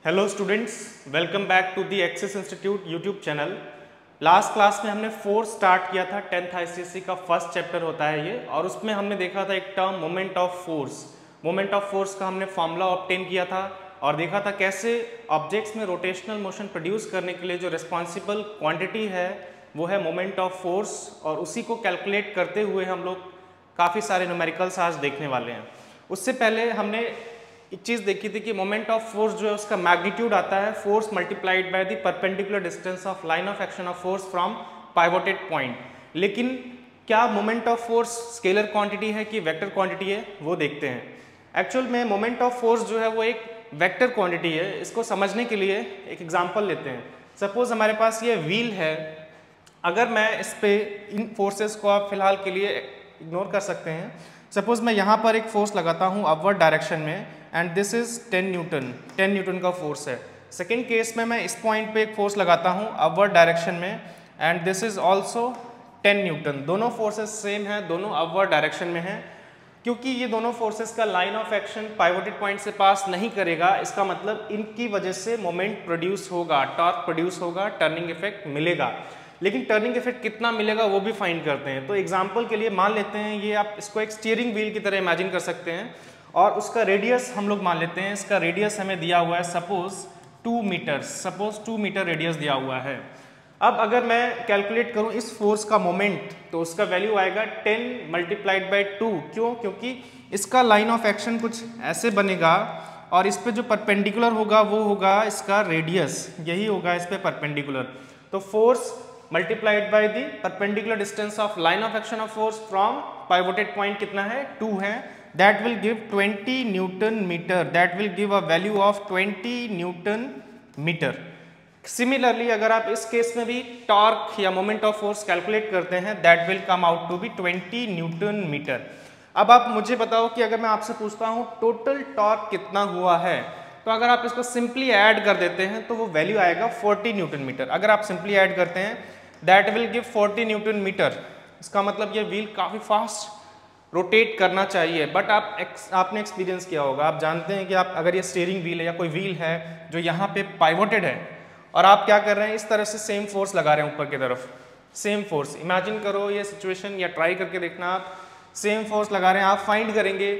Hello students, welcome back to the Access institute YouTube channel. Last class में हमने force start किया था। 10th ICSE का first chapter होता है ये, और उसमें हमने देखा था एक term moment of force. Moment of force का हमने फॉर्मूला ऑब्टेन किया था और देखा था कैसे ऑब्जेक्ट्स में रोटेशनल मोशन प्रोड्यूस करने के लिए जो रिस्पॉन्सिबल क्वांटिटी है वो है मोमेंट ऑफ फोर्स, और उसी को कैलकुलेट करते हुए हम लोग काफ़ी सारे न्यूमेरिकल्स आज देखने वाले हैं। उससे पहले हमने एक चीज़ देखी थी कि मोमेंट ऑफ फोर्स जो है उसका मैग्नीट्यूड आता है force multiplied by the perpendicular distance of line of action of force from pivoted point. लेकिन क्या moment of force scalar quantity है कि वेक्टर क्वांटिटी है, वो देखते हैं। एक्चुअल में मोमेंट ऑफ फोर्स जो है वो एक वेक्टर क्वांटिटी है। इसको समझने के लिए एक एग्जांपल लेते हैं। सपोज हमारे पास ये व्हील है। अगर मैं इस पे इन फोर्सेस को आप फिलहाल के लिए इग्नोर कर सकते हैं। सपोज मैं यहाँ पर एक फोर्स लगाता हूँ अपवर्ड डायरेक्शन में, एंड दिस इज 10 न्यूटन का फोर्स है। सेकेंड केस में मैं इस पॉइंट पे एक फोर्स लगाता हूँ अपवर्ड डायरेक्शन में, and this is also 10 Newton. दोनों फोर्सेस सेम हैं, दोनों अपवर्ड डायरेक्शन में हैं। क्योंकि ये दोनों फोर्सेस का line of action pivoted point से पास नहीं करेगा, इसका मतलब इनकी वजह से मोमेंट प्रोड्यूस होगा, टॉर्क प्रोड्यूस होगा, टर्निंग इफेक्ट मिलेगा। लेकिन टर्निंग इफेक्ट कितना मिलेगा वो भी फाइंड करते हैं। तो एग्जांपल के लिए मान लेते हैं, ये आप इसको एक स्टीयरिंग व्हील की तरह इमेजिन कर सकते हैं, और उसका रेडियस हम लोग मान लेते हैं। इसका रेडियस हमें दिया हुआ है suppose 2 metre, suppose 2 metre radius दिया हुआ है। अब अगर मैं कैलकुलेट करूं इस फोर्स का मोमेंट, तो उसका वैल्यू आएगा 10 मल्टीप्लाइड बाई 2। क्यों? क्योंकि इसका लाइन ऑफ एक्शन कुछ ऐसे बनेगा, और इस पे जो परपेंडिकुलर होगा वो होगा इसका रेडियस, यही होगा इस पे परपेंडिकुलर। तो force multiplied by the perpendicular distance of line of action of force from pivoted point कितना है? 2 है। That will give 20 newton metre. That will give a value of 20 newton metre. Similarly अगर आप इस केस में भी torque या moment of force calculate करते हैं, that will come out to be 20 newton metre. अब आप मुझे बताओ कि अगर मैं आपसे पूछता हूँ टोटल टॉर्क कितना हुआ है, तो अगर आप इसको सिंपली ऐड कर देते हैं तो वो वैल्यू आएगा 40 न्यूटन मीटर। अगर आप सिंपली ऐड करते हैं that will give 40 newton metre. इसका मतलब ये व्हील काफ़ी फास्ट रोटेट करना चाहिए। बट आपने एक्सपीरियंस किया होगा, आप जानते हैं कि आप अगर ये स्टीयरिंग व्हील है या कोई व्हील है जो यहाँ पे पाइवोटेड है, और आप क्या कर रहे हैं, इस तरह से सेम फोर्स लगा रहे हैं ऊपर की तरफ, सेम फोर्स। इमेजिन करो ये सिचुएशन, या ट्राई करके देखना, आप सेम फोर्स लगा रहे हैं, आप फाइंड करेंगे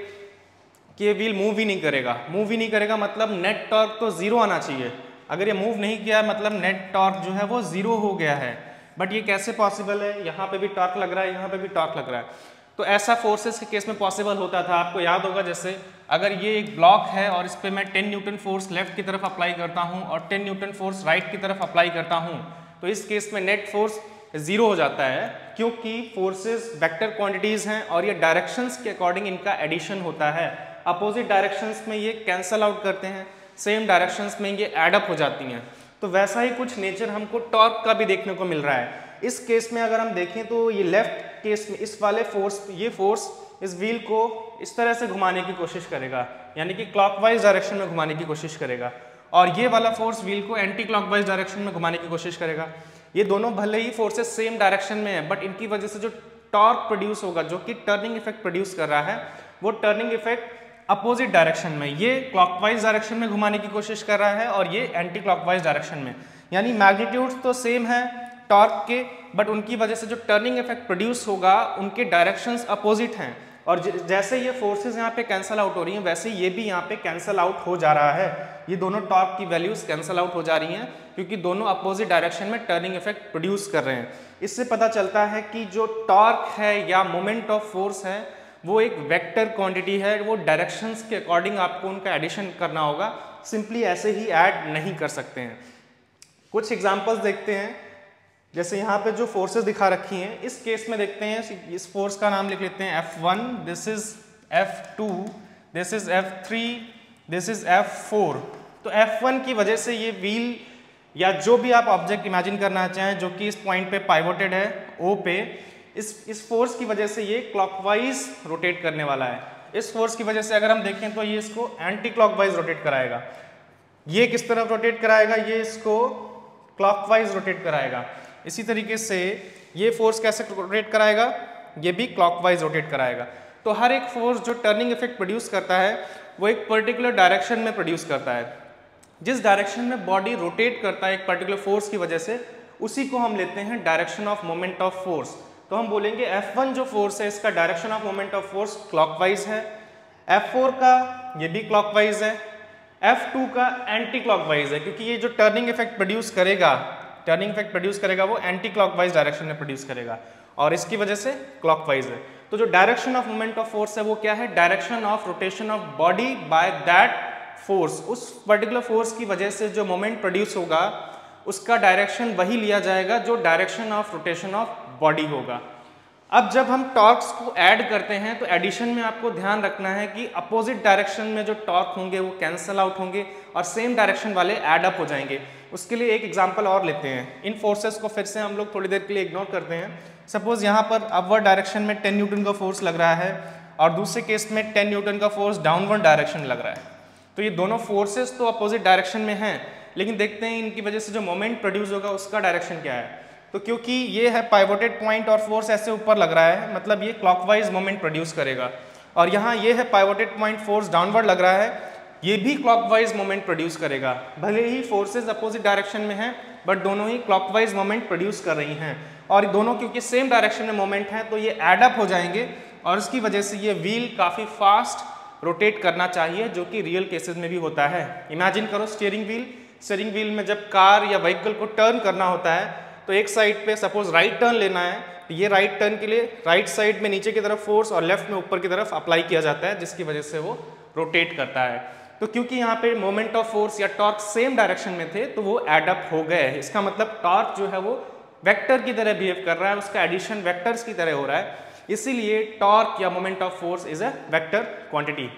कि ये व्हील मूव ही नहीं करेगा। मूव ही नहीं करेगा मतलब नेट टॉर्क तो जीरो आना चाहिए। अगर ये मूव नहीं किया मतलब नेट टॉर्क जो है वो जीरो हो गया है। बट ये कैसे पॉसिबल है? यहाँ पे भी टॉर्क लग रहा है, यहाँ पे भी टॉर्क लग रहा है। तो ऐसा फोर्सेस के केस में पॉसिबल होता था। आपको याद होगा, जैसे अगर ये एक ब्लॉक है और इस पर मैं 10 न्यूटन फोर्स लेफ्ट की तरफ अप्लाई करता हूँ और 10 न्यूटन फोर्स राइट की तरफ अप्लाई करता हूँ, तो इस केस में नेट फोर्स जीरो हो जाता है, क्योंकि फोर्सेस वेक्टर क्वांटिटीज हैं और ये डायरेक्शंस के अकॉर्डिंग इनका एडिशन होता है। अपोजिट डायरेक्शंस में ये कैंसल आउट करते हैं, सेम डायरेक्शंस में ये एड अप हो जाती हैं। तो वैसा ही कुछ नेचर हमको टॉर्क का भी देखने को मिल रहा है। इस केस में अगर हम देखें तो ये लेफ्ट केस में इस वाले फोर्स, ये फोर्स इस व्हील को इस तरह से घुमाने की कोशिश करेगा, यानी कि क्लॉकवाइज डायरेक्शन में घुमाने की कोशिश करेगा, और ये वाला फोर्स व्हील को एंटी क्लॉकवाइज डायरेक्शन में घुमाने की कोशिश करेगा। ये दोनों भले ही फोर्सेस सेम डायरेक्शन में है, बट इनकी वजह से जो टॉर्क प्रोड्यूस होगा, जो कि टर्निंग इफेक्ट प्रोड्यूस कर रहा है, वो टर्निंग इफेक्ट अपोजिट डायरेक्शन में, ये क्लॉकवाइज डायरेक्शन में घुमाने की कोशिश कर रहा है और ये एंटी क्लॉकवाइज डायरेक्शन में। यानी मैग्नीट्यूड तो सेम है टॉर्क के, बट उनकी वजह से जो टर्निंग इफेक्ट प्रोड्यूस होगा उनके डायरेक्शंस अपोजिट हैं। और जैसे ये फोर्सेस यहाँ पे कैंसल आउट हो रही हैं, वैसे ये भी यहाँ पे कैंसल आउट हो जा रहा है। ये दोनों टॉर्क की वैल्यूज कैंसल आउट हो जा रही हैं, क्योंकि दोनों अपोजिट डायरेक्शन में टर्निंग इफेक्ट प्रोड्यूस कर रहे हैं। इससे पता चलता है कि जो टॉर्क है या मोमेंट ऑफ फोर्स है वो एक वेक्टर क्वांटिटी है। वो डायरेक्शंस के अकॉर्डिंग आपको उनका एडिशन करना होगा, सिंपली ऐसे ही ऐड नहीं कर सकते हैं। कुछ एग्जांपल्स देखते हैं। जैसे यहाँ पे जो फोर्सेस दिखा रखी हैं, इस केस में देखते हैं, इस फोर्स का नाम लिख लेते हैं F1, this is F2, this is F3, this is F4। तो F1 की वजह से ये व्हील या जो भी आप ऑब्जेक्ट इमेजिन करना चाहें जो कि इस पॉइंट पे पाइवोटेड है O पे, इस फोर्स की वजह से ये क्लॉकवाइज रोटेट करने वाला है। इस फोर्स की वजह से अगर हम देखें तो ये इसको एंटी क्लॉकवाइज रोटेट कराएगा। ये किस तरफ रोटेट कराएगा? ये इसको क्लॉकवाइज रोटेट कराएगा। इसी तरीके से ये फोर्स कैसे रोटेट कराएगा? ये भी क्लॉकवाइज रोटेट कराएगा। तो हर एक फोर्स जो टर्निंग इफेक्ट प्रोड्यूस करता है वो एक पर्टिकुलर डायरेक्शन में प्रोड्यूस करता है। जिस डायरेक्शन में बॉडी रोटेट करता है एक पर्टिकुलर फोर्स की वजह से, उसी को हम लेते हैं direction of moment of force. तो हम बोलेंगे F1 जो फोर्स है इसका direction of moment of force clockwise है, F4 का ये भी क्लॉकवाइज है, F2 का एंटी क्लॉकवाइज है, क्योंकि ये जो टर्निंग इफेक्ट प्रोड्यूस करेगा वो एंटी क्लॉकवाइज डायरेक्शन में प्रोड्यूस करेगा, और इसकी वजह से क्लॉकवाइज है। तो जो direction of moment of force है वो क्या है? Direction of rotation of body by that force. उस पर्टिकुलर फोर्स की वजह से जो मोमेंट प्रोड्यूस होगा उसका डायरेक्शन वही लिया जाएगा जो direction of rotation of body होगा। अब जब हम टॉर्क्स को ऐड करते हैं तो एडिशन में आपको ध्यान रखना है कि अपोजिट डायरेक्शन में जो टॉर्क होंगे वो कैंसल आउट होंगे और सेम डायरेक्शन वाले ऐड अप हो जाएंगे। उसके लिए एक एग्जांपल और लेते हैं। इन फोर्सेस को फिर से हम लोग थोड़ी देर के लिए इग्नोर करते हैं। सपोज यहाँ पर अपवर्ड डायरेक्शन में 10 न्यूटन का फोर्स लग रहा है और दूसरे केस में 10 न्यूटन का फोर्स डाउनवर्ड डायरेक्शन में लग रहा है। तो ये दोनों फोर्सेस तो अपोजिट डायरेक्शन में हैं, लेकिन देखते हैं इनकी वजह से जो मोमेंट प्रोड्यूस होगा उसका डायरेक्शन क्या है। तो क्योंकि ये है पाइवोटेड पॉइंट और फोर्स ऐसे ऊपर लग रहा है, मतलब ये क्लॉकवाइज मोमेंट प्रोड्यूस करेगा, और यहाँ ये है पाइवोटेड पॉइंट, फोर्स डाउनवर्ड लग रहा है, ये भी क्लॉकवाइज मोमेंट प्रोड्यूस करेगा। भले ही फोर्सेस अपोजिट डायरेक्शन में हैं बट दोनों ही क्लॉकवाइज मोमेंट प्रोड्यूस कर रही हैं, और दोनों क्योंकि सेम डायरेक्शन में मोमेंट है तो ये एड अप हो जाएंगे और इसकी वजह से ये व्हील काफ़ी फास्ट रोटेट करना चाहिए, जो कि रियल केसेस में भी होता है। इमेजिन करो स्टीयरिंग व्हील में जब कार या व्हीकल को टर्न करना होता है तो एक साइड पे सपोज राइट टर्न लेना है, तो ये राइट टर्न के लिए राइट साइड में नीचे की तरफ फोर्स और लेफ्ट में ऊपर की तरफ अप्लाई किया जाता है, जिसकी वजह से वो रोटेट करता है। तो क्योंकि यहाँ पे मोमेंट ऑफ फोर्स या टॉर्क सेम डायरेक्शन में थे तो वो एड अप हो गए। इसका मतलब टॉर्क जो है वो वेक्टर की तरह बिहेव कर रहा है, उसका एडिशन वेक्टर्स की तरह हो रहा है, इसीलिए टॉर्क या moment of force is a vector quantity.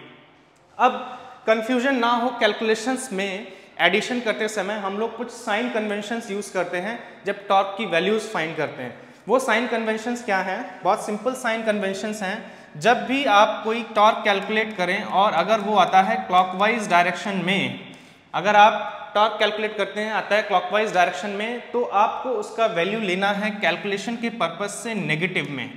अब कंफ्यूजन ना हो कैलकुलेशंस में, एडिशन करते समय हम लोग कुछ साइन कन्वेंशंस यूज करते हैं जब टॉर्क की वैल्यूज फाइंड करते हैं। वो साइन कन्वेंशंस क्या हैं? बहुत सिंपल साइन कन्वेंशंस हैं। जब भी आप कोई टॉर्क कैलकुलेट करें और अगर वो आता है क्लॉकवाइज डायरेक्शन में, अगर आप टॉर्क कैलकुलेट करते हैं आता है क्लॉकवाइज डायरेक्शन में, तो आपको उसका वैल्यू लेना है कैलकुलेशन के पर्पज से नेगेटिव में,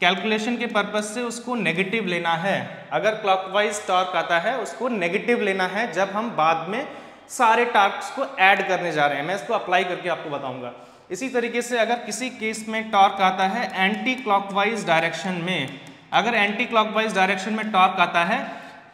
कैलकुलेशन के पर्पज से उसको नेगेटिव लेना है। अगर क्लॉकवाइज टॉर्क आता है उसको नेगेटिव लेना है जब हम बाद में सारे टॉर्क्स को ऐड करने जा रहे हैं। मैं इसको अप्लाई करके आपको बताऊंगा। इसी तरीके से अगर किसी केस में टॉर्क आता है एंटी क्लॉकवाइज डायरेक्शन में, अगर एंटी क्लॉकवाइज डायरेक्शन में टॉर्क आता है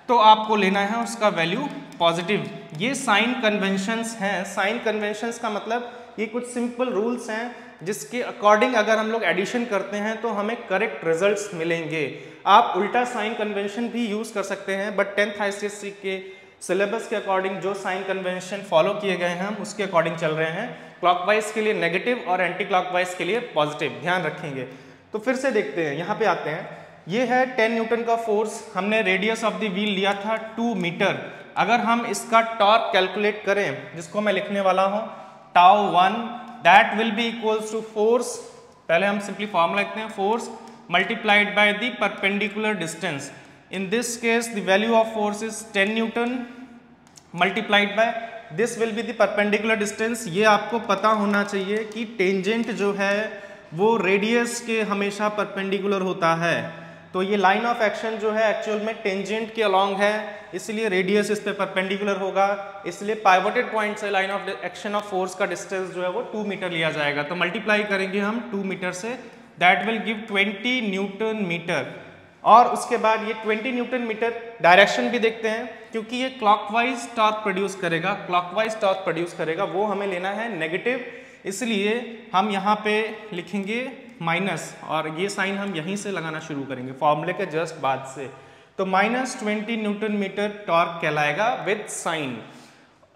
तो आपको लेना है उसका वैल्यू पॉजिटिव। ये साइन कन्वेंशंस हैं। साइन कन्वेंशंस का मतलब ये कुछ सिंपल रूल्स हैं जिसके अकॉर्डिंग अगर हम लोग एडिशन करते हैं तो हमें करेक्ट रिजल्ट्स मिलेंगे। आप उल्टा साइन कन्वेंशन भी यूज कर सकते हैं, बट 10th ICSE के सिलेबस के अकॉर्डिंग जो साइन कन्वेंशन फॉलो किए गए हैं हम उसके अकॉर्डिंग चल रहे हैं। क्लॉकवाइज के लिए नेगेटिव और एंटी क्लॉकवाइज के लिए पॉजिटिव, ध्यान रखेंगे। तो फिर से देखते हैं, यहाँ पे आते हैं। ये है 10 न्यूटन का फोर्स, हमने रेडियस ऑफ द व्हील लिया था 2 मीटर। अगर हम इसका टॉर्क कैलकुलेट करें, जिसको मैं लिखने वाला हूँ τ1, that will be equals to force, पहले हम सिंपली फॉर्मूला लिखते हैं, force multiplied by the perpendicular distance. In this case the value of force is 10 Newton multiplied by this will be the perpendicular distance। ये आपको पता होना चाहिए कि टेंजेंट जो है वो रेडियस के हमेशा परपेंडिकुलर होता है। तो ये लाइन ऑफ एक्शन जो है एक्चुअल में टेंजेंट के अलॉन्ग है, इसलिए रेडियस इस पे परपेंडिकुलर होगा, इसलिए पाइवोटेड पॉइंट से line of action of force का डिस्टेंस जो है वो 2 मीटर लिया जाएगा। तो मल्टीप्लाई करेंगे हम 2 मीटर से, that will give 20 newton metre. और उसके बाद ये 20 न्यूटन मीटर डायरेक्शन भी देखते हैं, क्योंकि ये क्लॉकवाइज टॉर्क प्रोड्यूस करेगा, क्लॉकवाइज टॉर्क प्रोड्यूस करेगा, वो हमें लेना है नेगेटिव, इसलिए हम यहाँ पे लिखेंगे माइनस, और ये साइन हम यहीं से लगाना शुरू करेंगे फॉर्मूले के जस्ट बाद से। तो -20 न्यूटन मीटर टॉर्क कहलाएगा विद साइन।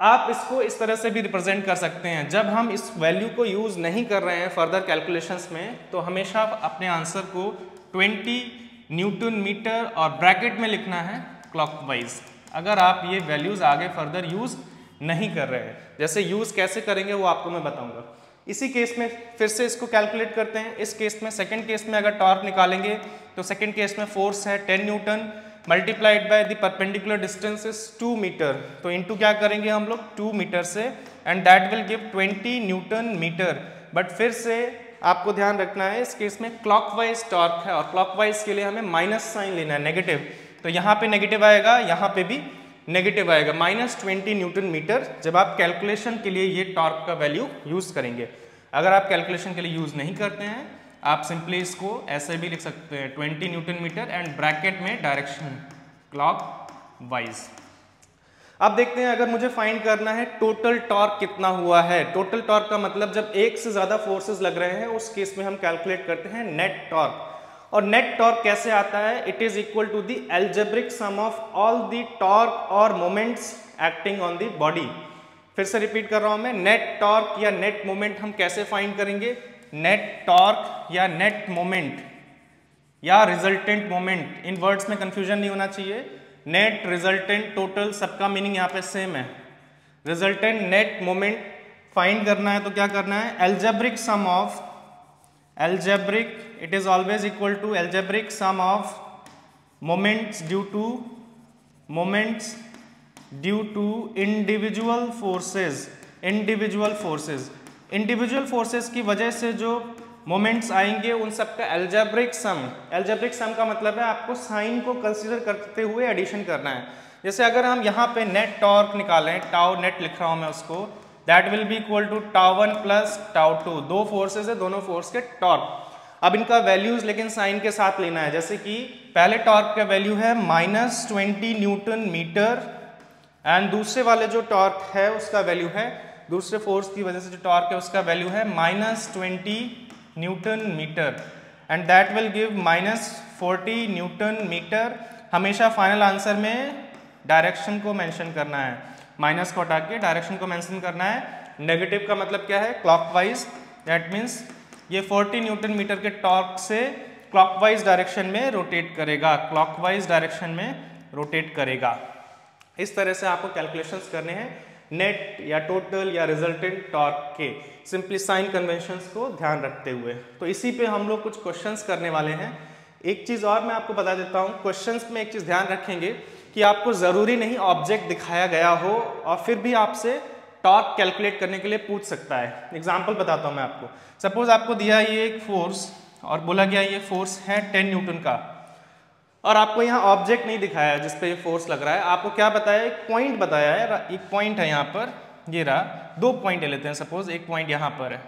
आप इसको इस तरह से भी रिप्रेजेंट कर सकते हैं, जब हम इस वैल्यू को यूज नहीं कर रहे हैं फर्दर कैलकुलेशंस में तो हमेशा अपने आंसर को 20 न्यूटन मीटर और ब्रैकेट में लिखना है क्लॉकवाइज। अगर आप ये वैल्यूज आगे फर्दर यूज नहीं कर रहे हैं, जैसे यूज कैसे करेंगे वो आपको मैं बताऊंगा। इसी केस में फिर से इसको कैलकुलेट करते हैं। इस केस में सेकंड केस में अगर टॉर्क निकालेंगे तो सेकंड केस में फोर्स है 10 newton multiplied by the perpendicular distance is 2 metre. तो इनटू क्या करेंगे हम लोग 2 मीटर से, and that will give 20 newton metre. But फिर से आपको ध्यान रखना है इस केस में क्लॉकवाइज टॉर्क है और क्लॉकवाइज के लिए हमें माइनस साइन लेना है, नेगेटिव। तो यहाँ पे नेगेटिव आएगा, यहाँ पे भी नेगेटिव आएगा, -20 न्यूटन मीटर जब आप कैलकुलेशन के लिए ये टॉर्क का वैल्यू यूज़ करेंगे। अगर आप कैलकुलेशन के लिए यूज़ नहीं करते हैं, आप सिंपली इसको ऐसे भी लिख सकते हैं 20 न्यूटन मीटर एंड ब्रैकेट में डायरेक्शन क्लॉक वाइज। अब देखते हैं अगर मुझे फाइंड करना है टोटल टॉर्क कितना हुआ है। टोटल टॉर्क का मतलब जब एक से ज़्यादा फोर्सेस लग रहे हैं उस केस में हम कैलकुलेट करते हैं नेट टॉर्क। और नेट टॉर्क कैसे आता है? It is equal to the algebraic sum of all the torque और moments acting on the body. फिर से रिपीट कर रहा हूं मैं, नेट टॉर्क या नेट मोमेंट हम कैसे फाइंड करेंगे? नेट टॉर्क या नेट मोमेंट या रिजल्टेंट मोमेंट, इन वर्ड्स में कंफ्यूजन नहीं होना चाहिए। नेट, रिजल्टेंट, टोटल सबका मीनिंग यहाँ पे सेम है। रिजल्टेंट नेट मोमेंट फाइंड करना है तो क्या करना है? Algebraic sum of, algebraic, it is always equal to algebraic sum of moments due to individual forces। individual forces की वजह से जो मोमेंट्स आएंगे उन सब का एल्जेब्रिक सम। एल्जेब्रिक सम का मतलब है आपको साइन को कंसीडर करते हुए एडिशन करना है। जैसे अगर हम यहाँ पे नेट टॉर्क निकालें, टाउ नेट लिख रहा हूँ मैं उसको, that will be equal to tau one plus tau two. दो फोर्सेज है, दोनों फोर्स के टॉर्क। अब इनका वैल्यूज लेकिन साइन के साथ लेना है। जैसे कि पहले टॉर्क का वैल्यू है -20 न्यूटन मीटर एंड दूसरे वाले जो टॉर्क है उसका वैल्यू है, दूसरे फोर्स की वजह से जो टॉर्क है उसका वैल्यू है -20 newton metre and that will give -40 newton metre. हमेशा फाइनल आंसर में डायरेक्शन को मेंशन करना है, माइनस को हटा के डायरेक्शन को मेंशन करना है। नेगेटिव का मतलब क्या है? क्लॉकवाइज। दैट मीन्स ये 40 न्यूटन मीटर के टॉर्क से क्लॉकवाइज डायरेक्शन में रोटेट करेगा, क्लॉकवाइज डायरेक्शन में रोटेट करेगा। इस तरह से आपको कैलकुलेशंस करने हैं नेट या टोटल या रिजल्टेंट टॉर्क के, सिंपली साइन कन्वेंशंस को ध्यान रखते हुए। तो इसी पे हम लोग कुछ क्वेश्चंस करने वाले हैं। एक चीज़ और मैं आपको बता देता हूँ, क्वेश्चंस में एक चीज़ ध्यान रखेंगे कि आपको ज़रूरी नहीं ऑब्जेक्ट दिखाया गया हो और फिर भी आपसे टॉर्क कैलकुलेट करने के लिए पूछ सकता है। एग्जाम्पल बताता हूँ मैं आपको। सपोज आपको दिया ये एक फोर्स और बोला गया ये फोर्स है 10 न्यूटन का और आपको यहाँ ऑब्जेक्ट नहीं दिखाया जिस पे ये फोर्स लग रहा है। आपको क्या बताया? एक पॉइंट बताया है, एक पॉइंट है यहाँ पर, ये रहा। दो पॉइंट ले लेते हैं, सपोज एक पॉइंट यहाँ पर है,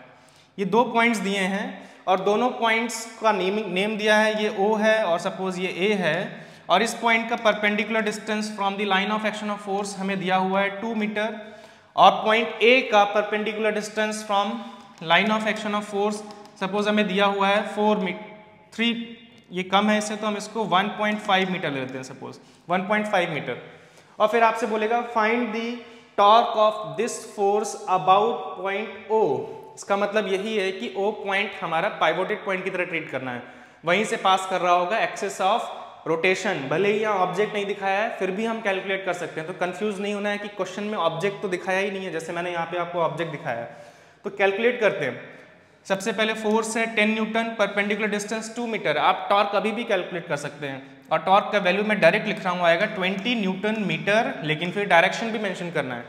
ये दो पॉइंट्स दिए हैं और दोनों पॉइंट्स का नेम दिया है, ये O है और सपोज ये A है और इस पॉइंट का perpendicular distance from the line of action of force हमें दिया हुआ है 2 मीटर और पॉइंट A का perpendicular distance from line of action of force suppose हमें दिया हुआ है 3, ये कम है इससे तो हम इसको 1.5 मीटर ले लेते हैं, सपोज 1.5 मीटर। और फिर आपसे बोलेगा find the torque of this force about point O। इसका मतलब यही है कि O पॉइंट हमारा पाइवोटेड पॉइंट की तरह ट्रीट करना है, वहीं से पास कर रहा होगा एक्सिस ऑफ रोटेशन। भले ही यहाँ ऑब्जेक्ट नहीं दिखाया है फिर भी हम कैलकुलेट कर सकते हैं। तो कंफ्यूज नहीं होना है कि क्वेश्चन में ऑब्जेक्ट तो दिखाया ही नहीं है, जैसे मैंने यहाँ पे आपको ऑब्जेक्ट दिखाया है। तो कैलकुलेट करते हैं। सबसे पहले फोर्स है 10 न्यूटन, परपेंडिकुलर डिस्टेंस 2 मीटर। आप टॉर्क अभी भी कैलकुलेट कर सकते हैं और टॉर्क का वैल्यू मैं डायरेक्ट लिख रहा हूँ, आएगा 20 न्यूटन मीटर, लेकिन फिर डायरेक्शन भी मेंशन करना है।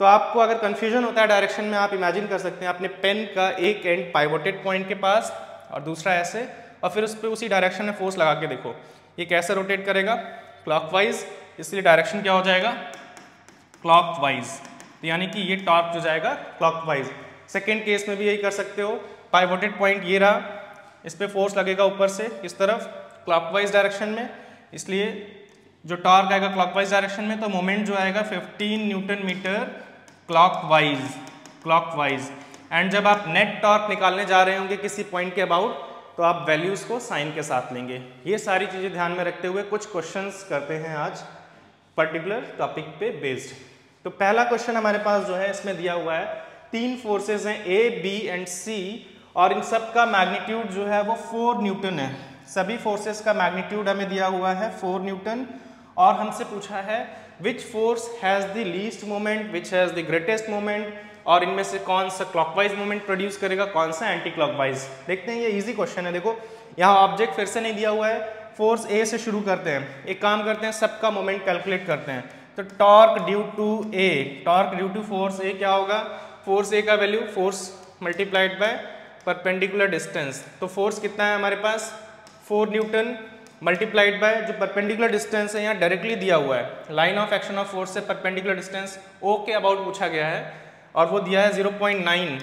तो आपको अगर कंफ्यूजन होता है डायरेक्शन में, आप इमेजिन कर सकते हैं अपने पेन का एक एंड पाइवोटेड पॉइंट के पास और दूसरा ऐसे, और फिर उस पर उसी डायरेक्शन में फोर्स लगा के देखो ये कैसे रोटेट करेगा, क्लॉकवाइज। इसलिए डायरेक्शन क्या हो जाएगा? क्लॉकवाइज। तो यानी कि ये टॉर्क जो जाएगा क्लॉकवाइज। सेकेंड केस में भी यही कर सकते हो, पाइवोटेड पॉइंट ये रहा, इस पे फोर्स लगेगा ऊपर से इस तरफ क्लॉकवाइज डायरेक्शन में, इसलिए जो टॉर्क आएगा क्लॉकवाइज डायरेक्शन में, तो मोमेंट जो आएगा 15 न्यूटन मीटर क्लॉकवाइज। एंड जब आप नेट टॉर्क निकालने जा रहे होंगे किसी पॉइंट के अबाउट, तो आप वैल्यूज को साइन के साथ लेंगे। ये सारी चीजें ध्यान में रखते हुए कुछ क्वेश्चंस करते हैं आज पर्टिकुलर टॉपिक पे बेस्ड। तो पहला क्वेश्चन हमारे पास जो है इसमें दिया हुआ है 3 फोर्सेज हैं A, B एंड C और इन सब का मैग्नीट्यूड जो है वो 4 न्यूटन है। सभी फोर्सेस का मैग्नीट्यूड हमें दिया हुआ है 4 न्यूटन और हमसे पूछा है which force has the least moment, which has the greatest moment, और इनमें से कौन सा क्लॉकवाइज मोमेंट प्रोड्यूस करेगा, कौन सा एंटी क्लॉकवाइज। देखते हैं, ये इजी क्वेश्चन है। देखो यहाँ ऑब्जेक्ट फिर से नहीं दिया हुआ है, फोर्स A से शुरू करते हैं। एक काम करते हैं, सबका मोमेंट कैलकुलेट करते हैं। तो torque due to A, torque due to force A क्या होगा? फोर्स A का value force multiplied by perpendicular distance. तो फोर्स कितना है हमारे पास? 4 न्यूटन मल्टीप्लाइड बाय जो परपेंडिकुलर डिस्टेंस है यहाँ डायरेक्टली दिया हुआ है, line of action of force से परपेंडिकुलर डिस्टेंस ओ के अबाउट पूछा गया है और वो दिया है 0.9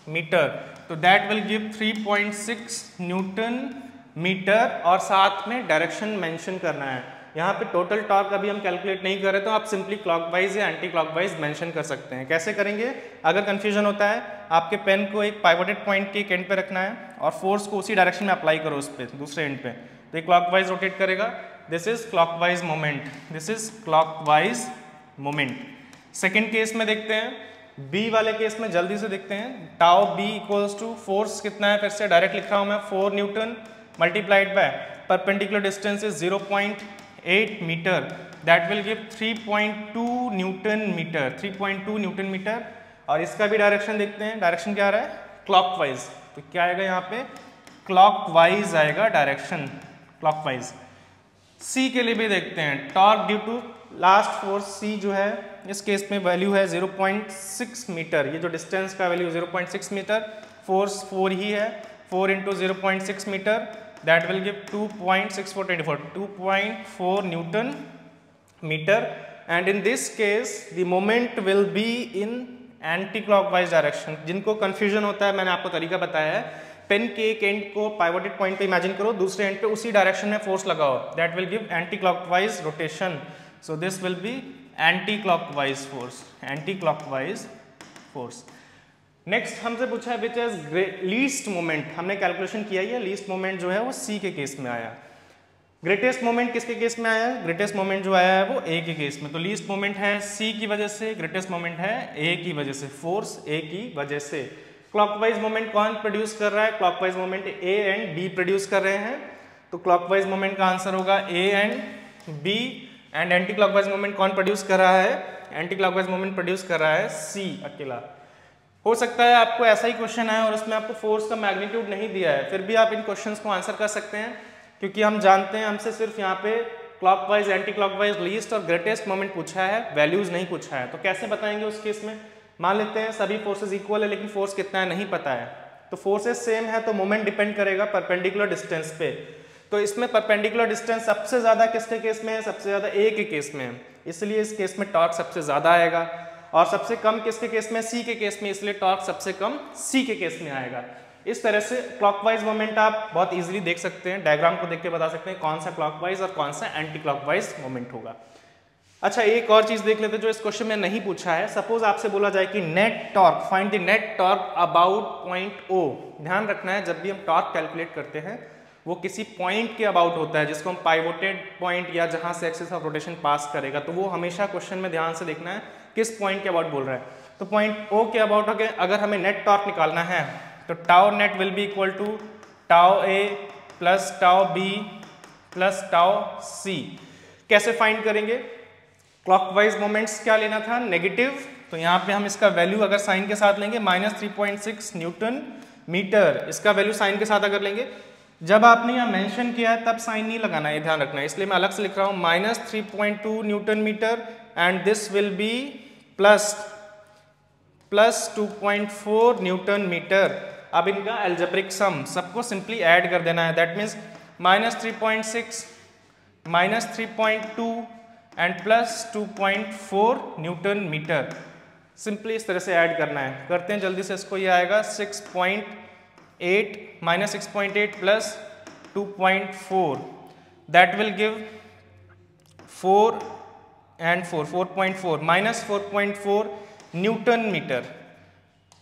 मीटर, तो that will give 3.6 newton metre और साथ में डायरेक्शन मेंशन करना है। यहाँ पे टोटल टॉर्क अभी हम कैलकुलेट नहीं कर रहे, तो आप सिंपली क्लॉकवाइज या एंटी क्लॉकवाइज मेंशन कर सकते हैं। कैसे करेंगे? अगर कंफ्यूजन होता है, आपके पेन को एक पाइवोटेड पॉइंट के एक एंड पे रखना है और फोर्स को उसी डायरेक्शन में अप्लाई करो उस पर दूसरे एंड पे, तो ये क्लॉकवाइज रोटेट करेगा। This is clockwise moment, this is clockwise moment. Second case में देखते हैं, बी वाले केस में जल्दी से देखते हैं। Tau B equals to force कितना है, फिर से डायरेक्ट लिख रहा हूं मैं, 4 newton multiplied by perpendicular distance is 0.8 metre, that will give 3.2 newton metre, 3.2 newton metre. और इसका भी डायरेक्शन देखते हैं, डायरेक्शन क्या आ रहा है? क्लॉकवाइज। तो क्या आएगा यहाँ पे? क्लॉकवाइज आएगा डायरेक्शन, क्लॉकवाइज। सी के लिए भी देखते हैं, torque due to last force C जो है इस केस में वैल्यू है 0.6 मीटर, ये जो डिस्टेंस का वैल्यू 0.6 मीटर, फोर्स 4 ही है, 4 into 0.6 metre, that will give 2.4 newton metre. And in this case the moment will be in anti clockwise direction. जिनको कंफ्यूजन होता है, मैंने आपको तरीका बताया है, पेन के एक एंड को पाइवोटेड पॉइंट पे इमेजिन करो, दूसरे एंड पे उसी डायरेक्शन में फोर्स लगाओ, that will give anti clockwise rotation. So this will B anti clockwise force, anti clockwise force. Next हमसे पूछा है विच इज लीस्ट मोमेंट, हमने कैलकुलेशन किया है, लीस्ट मोमेंट जो है वो सी के केस में आया। ग्रेटेस्ट मोमेंट किसके केस में आया है? ग्रेटेस्ट मोमेंट जो आया है वो ए के केस में। तो लीस्ट मोमेंट है सी की वजह से, ग्रेटेस्ट मोमेंट है ए की वजह से, फोर्स ए की वजह से। क्लॉकवाइज मोमेंट कौन प्रोड्यूस कर रहा है? Clockwise moment A and B produce कर रहे हैं, तो क्लॉकवाइज मोमेंट का आंसर होगा A and B. And anticlockwise moment कौन प्रोड्यूस कर रहा है? एंटी क्लॉकवाइज मोमेंट प्रोड्यूस कर रहा है सी अकेला। हो सकता है आपको ऐसा ही क्वेश्चन आए और उसमें आपको फोर्स का मैग्नीट्यूड नहीं दिया है, फिर भी आप इन क्वेश्चंस को आंसर कर सकते हैं, क्योंकि हम जानते हैं हमसे सिर्फ यहाँ पे क्लॉकवाइज, एंटी क्लॉकवाइज, लीस्ट और ग्रेटेस्ट मोमेंट पूछा है, वैल्यूज नहीं पूछा है। तो कैसे बताएंगे उस केस में? मान लेते हैं सभी फोर्सेस इक्वल है लेकिन फोर्स कितना है नहीं पता है, तो फोर्सेस सेम है तो मोमेंट डिपेंड करेगा परपेंडिकुलर डिस्टेंस पे। तो इसमें परपेंडिकुलर डिस्टेंस सबसे ज्यादा किसके केस में है? सबसे ज्यादा ए के केस में है, इसलिए इस केस में टॉर्क सबसे ज्यादा आएगा। और सबसे कम किसके केस में? सी के केस में, इसलिए टॉर्क सबसे कम सी के केस में आएगा। इस तरह से क्लॉकवाइज मोमेंट आप बहुत इजीली देख सकते हैं, डायग्राम को देख के बता सकते हैं कौन सा क्लॉकवाइज और कौन सा एंटी क्लॉकवाइज मोमेंट होगा। अच्छा, एक और चीज देख लेते हैं जो इस क्वेश्चन में नहीं पूछा है। सपोज आपसे बोला जाए कि net torque, find the net torque about point O. ध्यान रखना है जब भी हम टॉर्क कैलकुलेट करते हैं वो किसी पॉइंट के अबाउट होता है, जिसको हम पाइवोटेड पॉइंट या जहां से एक्सिस ऑफ रोटेशन पास करेगा, तो वो हमेशा क्वेश्चन में ध्यान से देखना है किस पॉइंट के अबाउट बोल रहा है। तो पॉइंट ओ के अबाउट हो गए, अगर हमें नेट टॉर्क निकालना है तो tau net will be equal to tau A plus tau B plus tau C. कैसे फाइंड करेंगे? क्लॉकवाइज मोमेंट्स क्या लेना था? नेगेटिव, तो यहाँ पे हम इसका वैल्यू अगर साइन के साथ लेंगे -3.6 न्यूटन मीटर, इसका वैल्यू साइन के साथ अगर लेंगे, जब आपने यहाँ मेंशन किया है तब साइन नहीं लगाना है, ध्यान रखना है, इसलिए मैं अलग से लिख रहा हूँ -3.2 newton metre and this will be plus 2.4 newton metre. अब इनका एल्जेब्रिक सम सबको सिंपली ऐड कर देना है, that means -3.6 -3.2 and plus 2.4 newton metre. Simply इस तरह से ऐड करना है, करते हैं जल्दी से इसको। ये आएगा 6.8 -6.8 plus 2.4, that will give 4 and 4.4 -4.4 newton metre.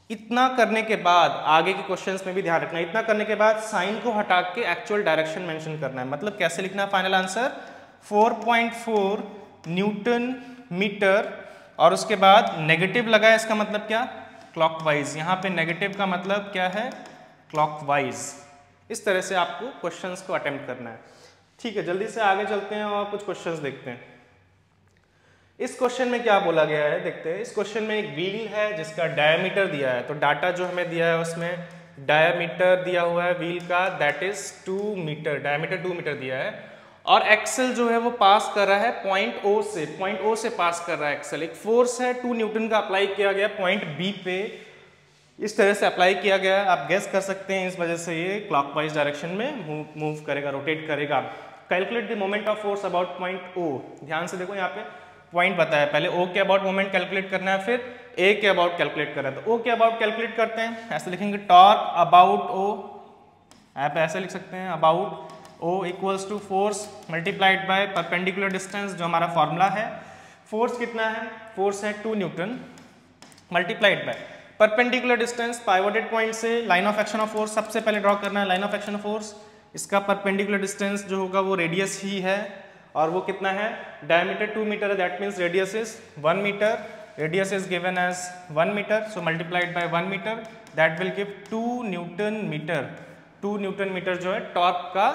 इतना करने के बाद आगे के क्वेश्चंस में भी ध्यान रखना है, इतना करने के बाद साइन को हटा के एक्चुअल डायरेक्शन मेंशन करना है। मतलब कैसे लिखना है फाइनल आंसर? 4.4 न्यूटन मीटर और उसके बाद नेगेटिव लगा है, इसका मतलब क्या? क्लॉकवाइज। यहाँ पे नेगेटिव का मतलब क्या है? क्लॉकवाइज। इस तरह से आपको क्वेश्चंस को अटेम्प्ट करना है। ठीक है, जल्दी से आगे चलते हैं और कुछ क्वेश्चंस देखते हैं। इस क्वेश्चन में क्या बोला गया है देखते हैं। इस क्वेश्चन में एक व्हील है जिसका डायमीटर दिया है, तो डाटा जो हमें दिया है उसमें डायमीटर दिया हुआ है व्हील का, that is 2 metre, diameter 2 metre दिया है। और एक्सेल जो है वो पास कर रहा है पॉइंट ओ से पास कर रहा है एक्सेल। एक फोर्स है 2 न्यूटन का अप्लाई किया गया पॉइंट बी पे, इस तरह से अप्लाई किया गया, आप गेस कर सकते हैं, इस वजह से ये क्लॉकवाइज डायरेक्शन में मूव करेगा, रोटेट करेगा। Calculate the moment of force about point O. ध्यान से देखो, यहाँ पे पॉइंट बताया, पहले ओ के अबाउट मोमेंट कैलकुलेट करना है, फिर ए के अबाउट कैलकुलेट करना है। तो ओ के अबाउट कैलकुलेट करते हैं, ऐसे लिखेंगे टॉर्क अबाउट ओ, आप ऐसे लिख सकते हैं about O equals to force multiplied by perpendicular distance, जो हमारा फॉर्मूला है। फोर्स कितना है, फोर्स है 2 newton, multiplied by perpendicular distance, pivoted point से line of action of force सबसे पहले ड्रॉ करना है। Line of action of force, इसका परपेंडिकुलर डिस्टेंस जो होगा वो रेडियस ही है, और वो कितना है, डायमीटर 2 मीटर है, that means radius is 1 metre, radius is given as 1 metre, so multiplied by 1 metre, that will give 2 newton metre. 2 newton metre जो है टॉर्क का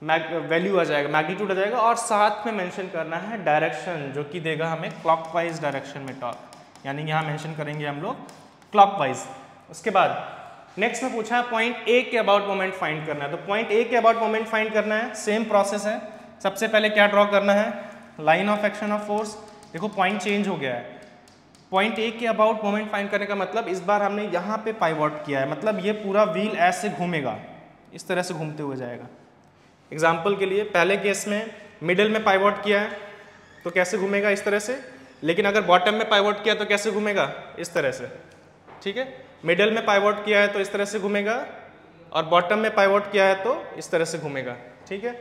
वैल्यू आ जाएगा, मैग्नीट्यूड आ जाएगा, और साथ में मेंशन करना है डायरेक्शन, जो कि देगा हमें क्लॉकवाइज डायरेक्शन में टॉर्क, यानी यहाँ मेंशन करेंगे हम लोग क्लॉकवाइज। उसके बाद नेक्स्ट में पूछा है पॉइंट ए के अबाउट मोमेंट फाइंड करना है। तो पॉइंट ए के अबाउट मोमेंट फाइंड करना है, सेम प्रोसेस है। सबसे पहले क्या ड्रॉ करना है, line of action of force. देखो पॉइंट चेंज हो गया है, पॉइंट ए के अबाउट मोमेंट फाइंड करने का मतलब इस बार हमने यहाँ पे पाइवोट किया है, मतलब ये पूरा व्हील ऐसे घूमेगा, इस तरह से घूमते हुए जाएगा। एग्जाम्पल के लिए, पहले केस में मिडिल में पाइवोट किया है तो कैसे घूमेगा, इस तरह से, लेकिन अगर बॉटम में पाइवोट किया तो कैसे घूमेगा, इस तरह से, ठीक है। मिडिल में पाइवोट किया है तो इस तरह से घूमेगा, और बॉटम में पाइवोट किया है तो इस तरह से घूमेगा, ठीक है।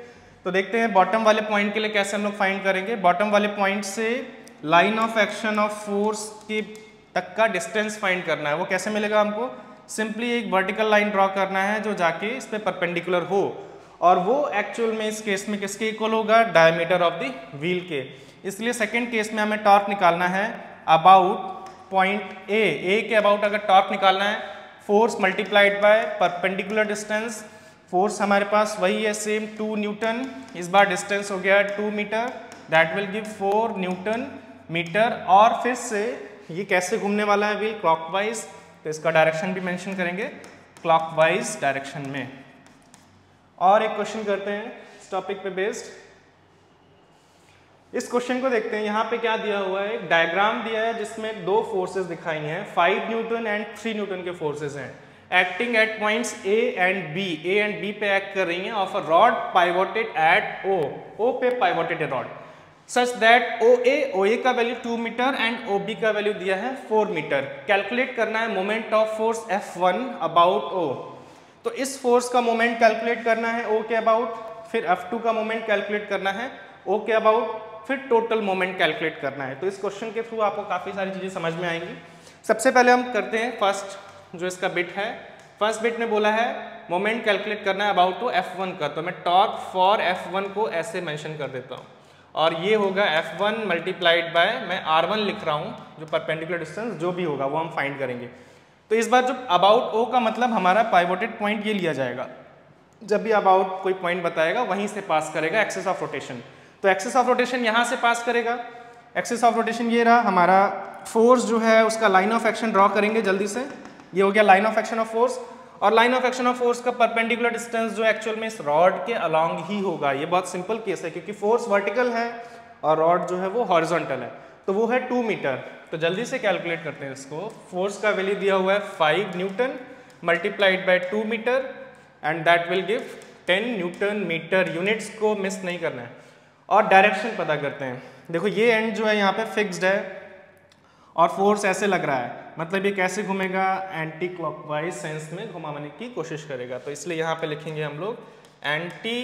तो देखते हैं बॉटम वाले पॉइंट के लिए कैसे हम लोग फाइंड करेंगे। बॉटम वाले पॉइंट से line of action of force के तक का डिस्टेंस फाइंड करना है। वो कैसे मिलेगा हमको, सिंपली एक वर्टिकल लाइन ड्रॉ करना है जो जाके इस पे परपेंडिकुलर हो, और वो एक्चुअल में इस केस में किसके इक्वल होगा, डायमीटर ऑफ द व्हील के। इसलिए सेकेंड केस में हमें टॉर्क निकालना है अबाउट पॉइंट ए के अबाउट अगर टॉर्क निकालना है, force multiplied by perpendicular distance. Force हमारे पास वही है सेम 2 न्यूटन, इस बार डिस्टेंस हो गया 2 metre, that will give 4 newton metre. और फिर से ये कैसे घूमने वाला है व्हील, क्लॉकवाइज, तो इसका डायरेक्शन भी मेंशन करेंगे क्लॉकवाइज डायरेक्शन में। और एक क्वेश्चन करते हैं इस टॉपिक पे बेस्ड। इस क्वेश्चन को देखते हैं, यहाँ पे क्या दिया हुआ है, एक डायग्राम दिया है जिसमें 2 फोर्सेस दिखाई हैं, 5 न्यूटन एंड 3 न्यूटन के फोर्सेस हैं, acting at points A and B पे एक्ट कर रही हैं of a rod pivoted at O पे pivoted a rod such that O A का value 2 metre and O B का वैल्यू दिया है 4 मीटर। कैलकुलेट करना है moment of force F1 about O. तो इस फोर्स का मोमेंट कैलकुलेट करना है ओ के अबाउट, फिर F2 का मोमेंट कैलकुलेट करना है ओ के अबाउट, फिर टोटल मोमेंट कैलकुलेट करना है। तो इस क्वेश्चन के थ्रू आपको काफ़ी सारी चीज़ें समझ में आएंगी। सबसे पहले हम करते हैं फर्स्ट जो इसका बिट है। फर्स्ट बिट ने बोला है मोमेंट कैलकुलेट करना है अबाउट टू F1 का, तो मैं टॉर्क फॉर F1 को ऐसे मेंशन कर देता हूँ, और ये होगा F1 मल्टीप्लाइड बाय, मैं R1 लिख रहा हूँ, जो परपेंडिकुलर डिस्टेंस जो भी होगा वो हम फाइंड करेंगे। तो इस बार जो अबाउट O का मतलब हमारा पाइवोटेड पॉइंट ये लिया जाएगा, जब भी अबाउट कोई पॉइंट बताएगा वहीं से पास करेगा एक्सिस ऑफ रोटेशन। तो एक्सिस ऑफ रोटेशन यहाँ से पास करेगा, एक्सिस ऑफ रोटेशन ये रहा हमारा। फोर्स जो है उसका लाइन ऑफ एक्शन ड्रॉ करेंगे जल्दी से, ये हो गया line of action of force. और line of action of force का परपेंडिकुलर डिस्टेंस जो एक्चुअल में इस रॉड के अलॉन्ग ही होगा। ये बहुत सिंपल केस है क्योंकि फोर्स वर्टिकल है और रॉड जो है वो हॉरिजॉन्टल है, तो वो है 2 मीटर। तो जल्दी से कैलकुलेट करते हैं इसको। फोर्स का वैल्यू दिया हुआ है 5 newton multiplied by 2 metre and that will give 10 newton metre. Units को मिस नहीं करना है। और डायरेक्शन पता करते हैं। देखो ये एंड जो है यहाँ पे फिक्स्ड है और फोर्स ऐसे लग रहा है, मतलब ये कैसे घूमेगा, एंटी क्लॉकवाइज सेंस में घुमाने की कोशिश करेगा। तो इसलिए यहाँ पे लिखेंगे हम लोग एंटी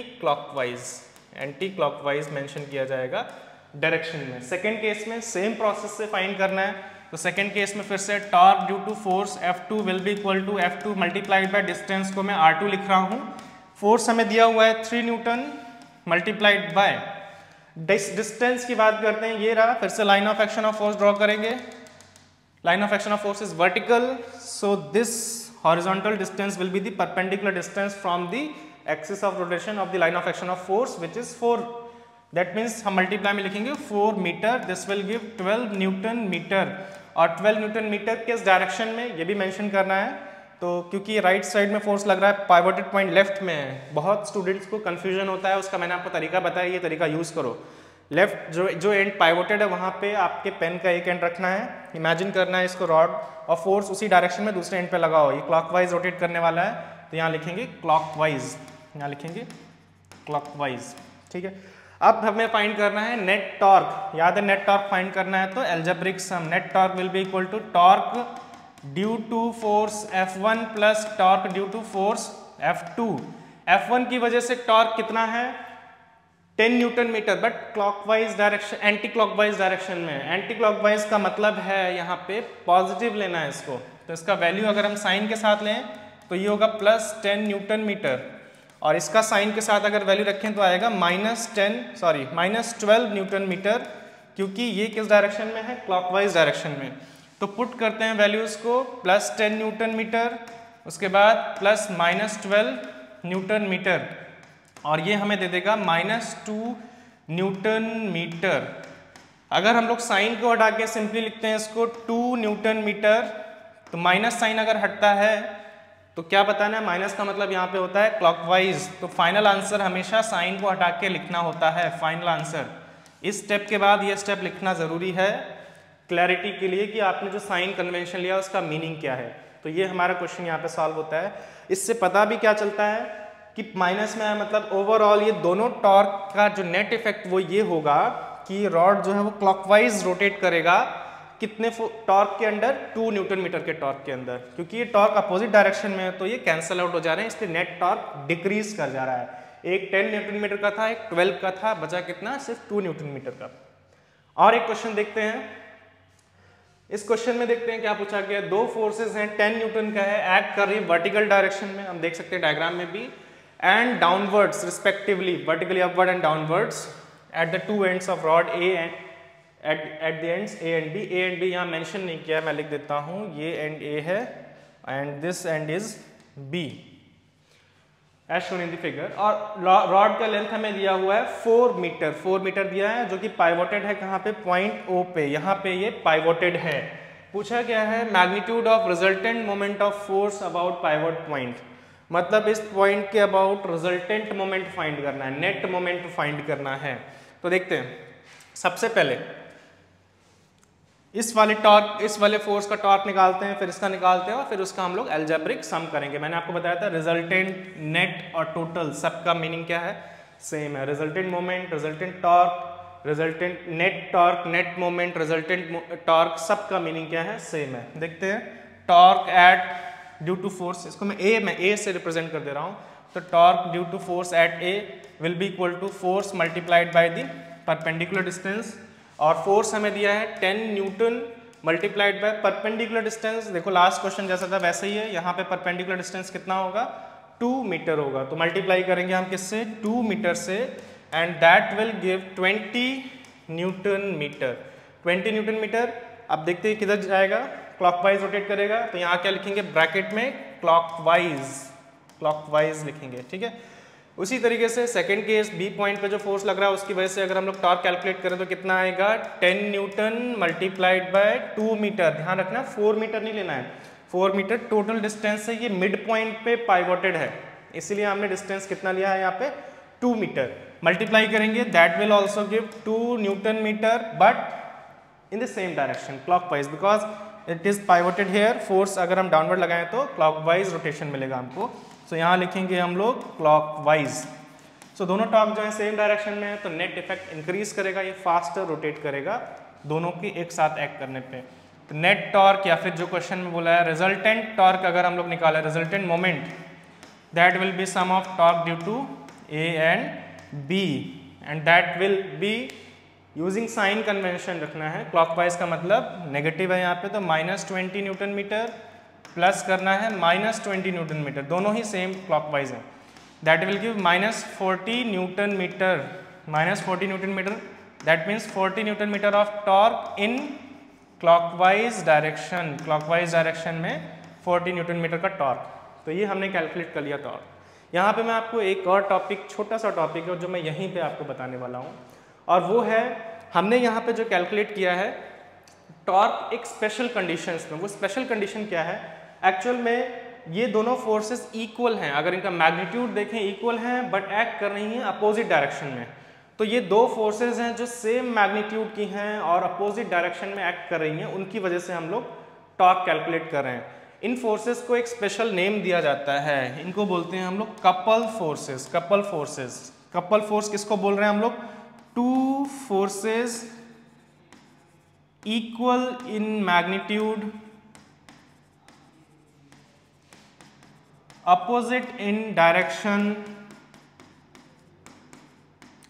क्लॉकवाइज मेंशन किया जाएगा डायरेक्शन में। सेकेंड केस में सेम प्रोसेस से फाइंड करना है। तो सेकेंड केस में फिर से torque due to force F2 will be equal to F2 multiplied by distance को मैं R2 लिख रहा हूँ। फोर्स हमें दिया हुआ है 3 न्यूटन मल्टीप्लाइड बाय डिस्टेंस की बात करते हैं, ये रहा। फिर से line of action of force draw करेंगे। Line of action of force is vertical, so this horizontal distance will be the perpendicular distance from the axis of rotation of the line of action of force which is 4। That means हम multiply में लिखेंगे 4 metre, this will give 12 newton metre. और 12 newton metre किस direction में ये भी mention करना है। तो क्योंकि राइट साइड में फोर्स लग रहा है, पाइवोटेड पॉइंट लेफ्ट में है, बहुत स्टूडेंट्स को कंफ्यूजन होता है, उसका मैंने आपको तरीका बताया, ये तरीका यूज़ करो। लेफ्ट जो एंड पाइवोटेड है वहाँ पे आपके पेन का एक एंड रखना है, इमेजिन करना है इसको रॉड, और फोर्स उसी डायरेक्शन में दूसरे एंड पे लगाओ। ये क्लॉकवाइज रोटेट करने वाला है तो यहाँ लिखेंगे क्लॉकवाइज, यहाँ लिखेंगे क्लॉकवाइज, ठीक है। अब हमें फाइंड करना है नेट टॉर्क। याद है नेट टॉर्क फाइंड करना है तो algebraic sum, net torque will be equal to torque due to force F1 plus torque due to force F2। F1 की वजह से टॉर्क कितना है 10 newton metre, but clockwise direction, anti clockwise direction में। Anti clockwise का मतलब है यहाँ पे पॉजिटिव लेना है इसको, तो इसका वैल्यू अगर हम साइन के साथ लें तो ये होगा प्लस 10 न्यूटन मीटर, और इसका साइन के साथ अगर वैल्यू रखें तो आएगा माइनस 12 न्यूटन मीटर, क्योंकि ये किस डायरेक्शन में है, क्लॉकवाइज डायरेक्शन में। तो पुट करते हैं वैल्यूज को, प्लस 10 न्यूटन मीटर, उसके बाद प्लस -12 न्यूटन मीटर, और ये हमें दे देगा -2 न्यूटन मीटर। अगर हम लोग साइन को हटा के सिंपली लिखते हैं इसको 2 न्यूटन मीटर, तो माइनस साइन अगर हटता है तो क्या बताना है, माइनस का मतलब यहाँ पे होता है क्लॉकवाइज। तो फाइनल आंसर हमेशा साइन को हटा के लिखना होता है, फाइनल आंसर। इस स्टेप के बाद ये स्टेप लिखना जरूरी है क्लैरिटी के लिए कि आपने जो साइन कन्वेंशन लिया उसका मीनिंग क्या है। तो ये हमारा क्वेश्चन यहाँ पे सॉल्व होता है। इससे पता भी क्या चलता है कि माइनस में है, मतलब ओवरऑल ये दोनों टॉर्क का जो नेट इफेक्ट वो ये होगा कि रॉड जो है वो क्लॉकवाइज रोटेट करेगा कितने टॉर्क के अंडर, 2 न्यूटन मीटर के टॉर्क के अंदर। क्योंकि ये टॉर्क अपोजिट डायरेक्शन में है तो ये कैंसिल आउट हो जा रहे हैं, इसलिए नेट टॉर्क डिक्रीज कर जा रहा है। एक 10 न्यूटन मीटर का था, एक 12 का था, बचा कितना, सिर्फ 2 न्यूटन मीटर का। और एक क्वेश्चन देखते हैं। इस क्वेश्चन में देखते हैं क्या पूछा गया। दो फोर्सेस हैं, 10 न्यूटन का है, एक्ट कर रही है वर्टिकल डायरेक्शन में, हम देख सकते हैं डायग्राम में भी, and downwards respectively, vertically upward and downwards at the two ends of rod A and at the ends A and B. A and B यहाँ मेंशन नहीं किया है, मैं लिख देता हूँ, ये एंड ए है and this end is B as shown in the figure. और रॉड का लेंथ हमें दिया हुआ है 4 मीटर, 4 मीटर दिया है, जो कि पाइवोटेड है कहाँ पे, पॉइंट ओ पे, यहाँ पे ये पाइवोटेड है। पूछा गया है magnitude of resultant moment of force about pivot point, मतलब इस पॉइंट के अबाउट रिजल्टेंट मोमेंट फाइंड करना है, नेट मोमेंट फाइंड करना है। तो देखते हैं, सबसे पहले इस वाले फोर्स का टॉर्क निकालते हैं, फिर इसका निकालते हैं, और फिर उसका हम लोग अलजेब्रिक सम करेंगे। मैंने आपको बताया था रिजल्टेंट, नेट और टोटल सबका मीनिंग क्या है, सेम है। Resultant moment, resultant torque, resultant net torque, net moment, resultant torque, सबका मीनिंग क्या है, सेम है। देखते हैं, torque at due to force, इसको मैं ए से रिप्रेजेंट कर दे रहा हूँ, तो torque due to force at A will be equal to force multiplied by the perpendicular distance, और फोर्स हमें दिया है 10 newton multiplied by perpendicular distance. देखो लास्ट क्वेश्चन जैसा था वैसे ही है, यहाँ पे परपेंडिकुलर डिस्टेंस कितना होगा, 2 मीटर होगा, तो मल्टीप्लाई करेंगे हम किससे, 2 मीटर से, and that will give 20 newton metre. 20 newton metre. अब देखते हैं किधर जाएगा, क्लॉकवाइज रोटेट करेगा, तो यहाँ क्या लिखेंगे ब्रैकेट में, क्लॉकवाइज लिखेंगे, ठीक है। उसी तरीके से सेकंड केस, बी पॉइंट पे जो फोर्स लग रहा है उसकी वजह से अगर हम लोग टॉर्क कैलकुलेट करें तो कितना आएगा, 10 न्यूटन मल्टीप्लाइड बाय 2 मीटर। ध्यान रखना 4 मीटर नहीं लेना है, 4 मीटर टोटल डिस्टेंस है, ये मिड पॉइंट पे पाइवोटेड है, इसीलिए हमने डिस्टेंस कितना लिया है यहाँ पे, 2 मीटर। मल्टीप्लाई करेंगे, that will also give 2 newton metre, but in the same direction, clockwise, because it is pivoted here. Force अगर हम डाउनवर्ड लगाएं तो क्लॉकवाइज रोटेशन मिलेगा हमको, तो यहाँ लिखेंगे हम लोग क्लॉकवाइज। सो दोनों टॉर्क जो है सेम डायरेक्शन में है, तो नेट इफेक्ट इंक्रीज करेगा, ये फास्टर रोटेट करेगा दोनों की एक साथ एक्ट करने पे। तो नेट टॉर्क, या फिर जो क्वेश्चन में बोला है रिजल्टेंट टॉर्क, अगर हम लोग निकाला resultant moment, that will be sum of torque due to A and B, and that will be using sign convention रखना है। क्लॉकवाइज का मतलब नेगेटिव है यहाँ पे, तो -20 न्यूटन मीटर प्लस करना है -20 न्यूटन मीटर, दोनों ही सेम क्लॉकवाइज है। That will give -40 newton metre, -40 newton metre, that means 40 newton metre of torque in clockwise direction, clockwise direction में 40 न्यूटन मीटर का टॉर्क। तो ये हमने कैलकुलेट कर लिया टॉर्क। यहाँ पे मैं आपको एक और टॉपिक, छोटा सा टॉपिक है जो मैं यहीं पे आपको बताने वाला हूँ, और वो है हमने यहाँ पे जो कैलकुलेट किया है टॉर्क एक स्पेशल कंडीशंस में। वो स्पेशल कंडीशन क्या है, एक्चुअल में ये दोनों फोर्सेस इक्वल हैं, अगर इनका मैग्नीट्यूड देखें इक्वल हैं, बट एक्ट कर रही हैं अपोजिट डायरेक्शन में। तो ये दो फोर्सेस हैं जो सेम मैग्नीट्यूड की हैं और अपोजिट डायरेक्शन में एक्ट कर रही हैं, उनकी वजह से हम लोग टॉर्क कैलकुलेट कर रहे हैं। इन फोर्सेस को एक स्पेशल नेम दिया जाता है, इनको बोलते हैं हम लोग couple forces. Couple forces, couple force किसको बोल रहे हैं हम लोग? To forces equal in magnitude, opposite in direction,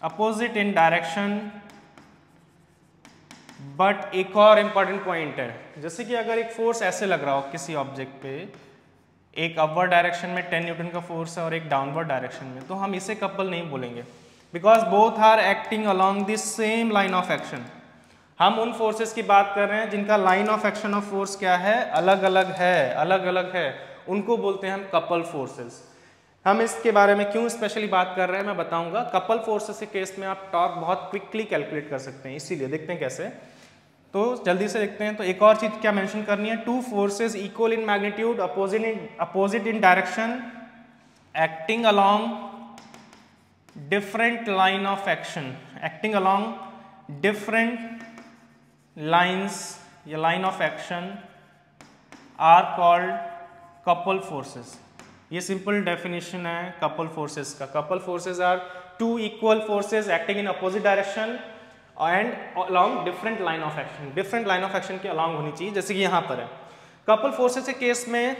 opposite in direction, but एक और इंपॉर्टेंट पॉइंट है, जैसे कि अगर एक फोर्स ऐसे लग रहा हो किसी ऑब्जेक्ट पे, एक अपवर्ड डायरेक्शन में 10 न्यूटन का फोर्स है और एक डाउनवर्ड डायरेक्शन में, तो हम इसे कपल नहीं बोलेंगे, because both are acting along the same line of action. हम उन फोर्सेस की बात कर रहे हैं जिनका line of action of force क्या है, अलग अलग है, अलग अलग है, उनको बोलते हैं हम कपल फोर्सेस। हम इसके बारे में क्यों स्पेशली बात कर रहे हैं मैं बताऊंगा। कपल फोर्सेस के केस में आप टॉर्क बहुत क्विकली कैलकुलेट कर सकते हैं, इसीलिए देखते हैं कैसे, तो जल्दी से देखते हैं। तो एक और चीज क्या मेंशन करनी है, two forces equal in magnitude, opposite in direction, acting along different line of action, acting along different lines या line of action are called couple forces. ये सिंपल डेफिनेशन है कपल फोर्सेस का। Couple forces are two equal forces acting in opposite direction and along different line of action. Different line of action के along होनी चाहिए, जैसे कि यहाँ पर है। कपल फोर्सेस के केस में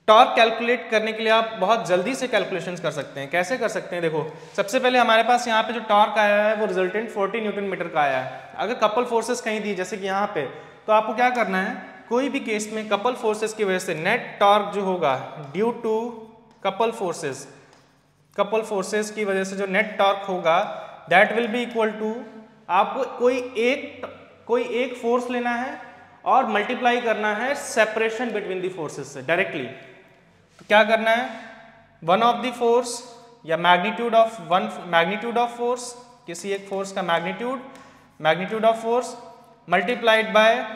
टॉर्क कैलकुलेट करने के लिए आप बहुत जल्दी से कैलकुलेशंस कर सकते हैं। कैसे कर सकते हैं? देखो, सबसे पहले हमारे पास यहाँ पे जो टॉर्क आया है वो रिजल्टेंट 40 न्यूटन मीटर का आया है। अगर कपल फोर्सेस कहीं दी, जैसे कि यहाँ पे, तो आपको क्या करना है, कोई भी केस में कपल फोर्सेस की वजह से नेट टॉर्क जो होगा due to couple forces, couple forces की वजह से जो नेट टॉर्क होगा that will be equal to, आपको कोई एक फोर्स लेना है और मल्टीप्लाई करना है सेपरेशन बिटवीन द फोर्सेस से डायरेक्टली। तो क्या करना है, वन ऑफ द फोर्स या मैग्नीट्यूड ऑफ फोर्स, किसी एक फोर्स का magnitude of force multiplied by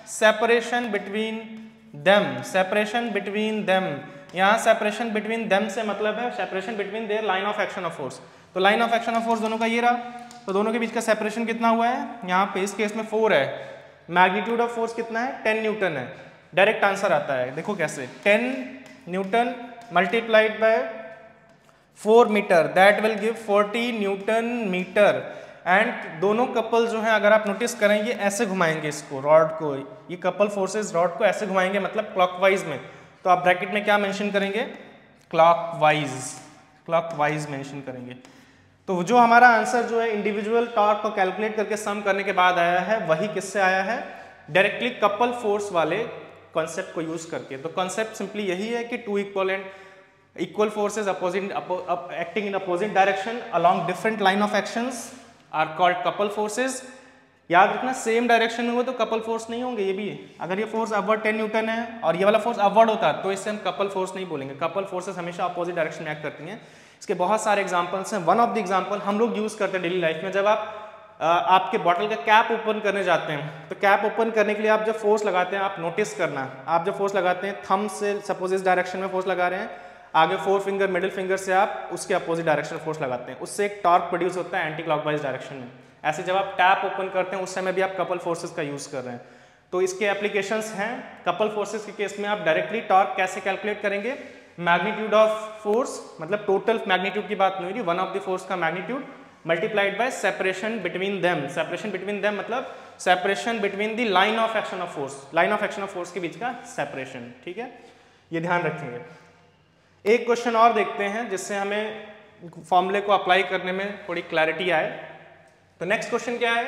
separation between them. यहाँ सेपरेशन बिटवीन देम से मतलब है separation between their line of action of force. तो line of action of force दोनों का ये रहा, तो दोनों के बीच का सेपरेशन कितना हुआ है, यहाँ पे इस केस में 4 है। मैग्नीट्यूड ऑफ फोर्स कितना है, 10 न्यूटन है। डायरेक्ट आंसर आता है, देखो कैसे, 10 newton multiplied by 4 metre, that will give 40 newton metre. And दोनों कपल जो हैं, अगर आप नोटिस करें, ये ऐसे घुमाएंगे इसको, रॉड को, ये कपल फोर्सेस रॉड को ऐसे घुमाएंगे, मतलब क्लॉकवाइज में। तो आप ब्रैकेट में क्या मेंशन करेंगे, क्लॉकवाइज मेंशन करेंगे। तो जो हमारा आंसर जो है इंडिविजुअल टॉर्क को कैलकुलेट करके सम करने के बाद आया है, वही किससे आया है, डायरेक्टली कपल फोर्स वाले कॉन्सेप्ट को यूज करके। तो कॉन्सेप्ट सिंपली यही है कि two equal forces acting in opposite direction along different line of actions are called couple forces. याद रखना, सेम डायरेक्शन में हो तो कपल फोर्स नहीं होंगे। ये भी, अगर ये फोर्स अपवर्ड 10 न्यूटन है और ये वाला फोर्स अपवर्ड होता है तो इससे हम कपल फोर्स नहीं बोलेंगे। कपल फोर्सेस हमेशा अपोजिट डायरेक्शन में एक्ट करती हैं। इसके बहुत सारे एग्जांपल्स हैं। वन ऑफ द एग्जांपल हम लोग यूज करते हैं डेली लाइफ में, जब आप आपके बॉटल का कैप ओपन करने जाते हैं, तो कैप ओपन करने के लिए आप जब फोर्स लगाते हैं, आप नोटिस करना, आप जब फोर्स लगाते हैं थंब से, सपोज इस डायरेक्शन में फोर्स लगा रहे हैं, आगे 4 फिंगर मिडिल फिंगर से आप उसके अपोजिट डायरेक्शन में फोर्स लगाते हैं, उससे एक टॉर्क प्रोड्यूस होता है एंटी क्लॉकवाइज डायरेक्शन में। ऐसे जब आप टैप ओपन करते हैं उस समय भी आप कपल फोर्सेस का यूज कर रहे हैं। तो इसके एप्लीकेशंस हैं। कपल फोर्सेस के केस में आप डायरेक्टली टॉर्क कैसे कैलकुलेट करेंगे, मैग्नीट्यूड ऑफ फोर्स, मतलब टोटल मैग्नीट्यूड की बात नहीं हो रही, वन ऑफ द फोर्स का magnitude multiplied by separation between them. Separation between them मतलब separation between the line of action of force, line of action of force के बीच का सेपरेशन। ठीक है, ये ध्यान रखेंगे। एक क्वेश्चन और देखते हैं जिससे हमें फॉर्मूले को अप्लाई करने में थोड़ी क्लैरिटी आए। तो नेक्स्ट क्वेश्चन क्या है,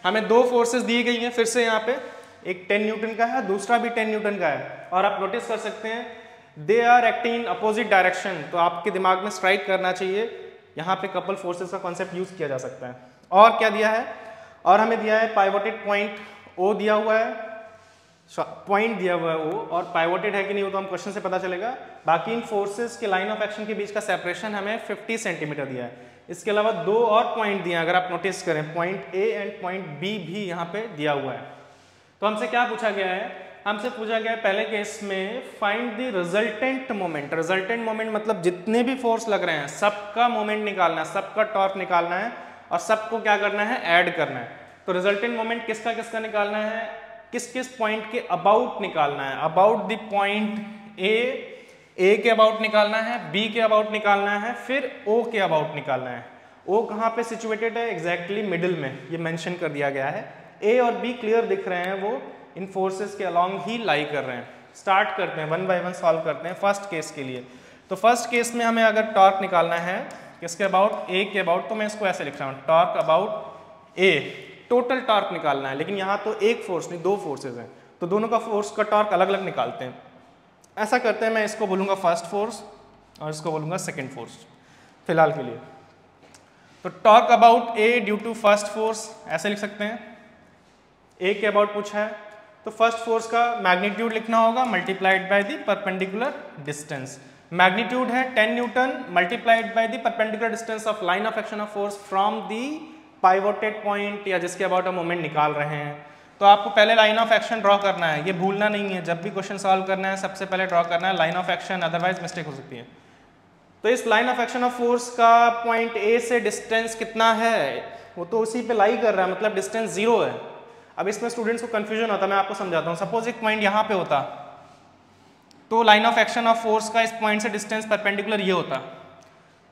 हमें दो फोर्सेस दी गई हैं, फिर से यहाँ पे एक 10 न्यूटन का है, दूसरा भी 10 न्यूटन का है, और आप नोटिस कर सकते हैं they are acting in opposite direction. तो आपके दिमाग में स्ट्राइक करना चाहिए, यहाँ पे कपल फोर्सेस का कॉन्सेप्ट यूज किया जा सकता है। और क्या दिया है, और हमें दिया है पाइवोटेड पॉइंट O दिया हुआ है, पॉइंट दिया हुआ है O, और पाइवोटेड है कि नहीं वो तो हम क्वेश्चन से पता चलेगा। बाकी इन फोर्सेस के लाइन ऑफ एक्शन के बीच का सेपरेशन हमें 50 सेंटीमीटर दिया है। इसके अलावा 2 और पॉइंट दिए हैं, अगर आप नोटिस करें, point A and point B भी यहाँ पे दिया हुआ है। तो हमसे क्या पूछा गया है, हमसे पूछा गया पहले केस में find the resultant moment. Resultant moment मतलब जितने भी फोर्स लग रहे हैं सबका मोमेंट निकालना है, सबका टॉर्क निकालना है और सबको क्या करना है, ऐड करना है। तो रिजल्टेंट मोमेंट किसका किसका निकालना है, किस किस पॉइंट के अबाउट निकालना है। अबाउट द पॉइंट ए के अबाउट निकालना है, बी के अबाउट निकालना है, फिर ओ के अबाउट निकालना है। ओ कहाँ पे सिचुएटेड है, एग्जैक्टली मिडिल में, ये मेंशन कर दिया गया है। ए और बी क्लियर दिख रहे हैं, वो इन फोर्सेस के अलॉन्ग ही लाई कर रहे हैं। स्टार्ट करते हैं, वन बाय वन सॉल्व करते हैं फर्स्ट केस के लिए। तो फर्स्ट केस में हमें अगर टॉर्क निकालना है किसके अबाउट, ए के अबाउट, तो मैं इसको ऐसे लिख रहा हूँ, torque about A, total torque निकालना है। लेकिन यहाँ तो एक फोर्स नहीं, दो फोर्सेज हैं, तो दोनों का फोर्स का टॉर्क अलग अलग निकालते हैं। ऐसा करते हैं, मैं इसको बोलूँगा फर्स्ट फोर्स और इसको बोलूँगा सेकेंड फोर्स फिलहाल के लिए। तो torque about A due to first force ऐसे लिख सकते हैं। ए के अबाउट पूछा है तो फर्स्ट फोर्स का मैग्नीट्यूड लिखना होगा multiplied by the perpendicular distance. Magnitude है 10 newton multiplied by the perpendicular distance of line of action of force from the pivoted point या जिसके अबाउट हम मोमेंट निकाल रहे हैं। तो आपको पहले लाइन ऑफ एक्शन ड्रॉ करना है, ये भूलना नहीं है, जब भी क्वेश्चन सॉल्व करना है सबसे पहले ड्रॉ करना है line of action, otherwise mistake हो सकती है। तो इस line of action of force का पॉइंट ए से डिस्टेंस कितना है, वो तो उसी पे लाई कर रहा है, मतलब डिस्टेंस 0 है। अब इसमें स्टूडेंट्स को कंफ्यूजन होता है, मैं आपको समझाता हूँ। सपोज एक पॉइंट यहाँ पे होता तो line of action of force का इस पॉइंट से डिस्टेंस परपेंडिकुलर ये होता,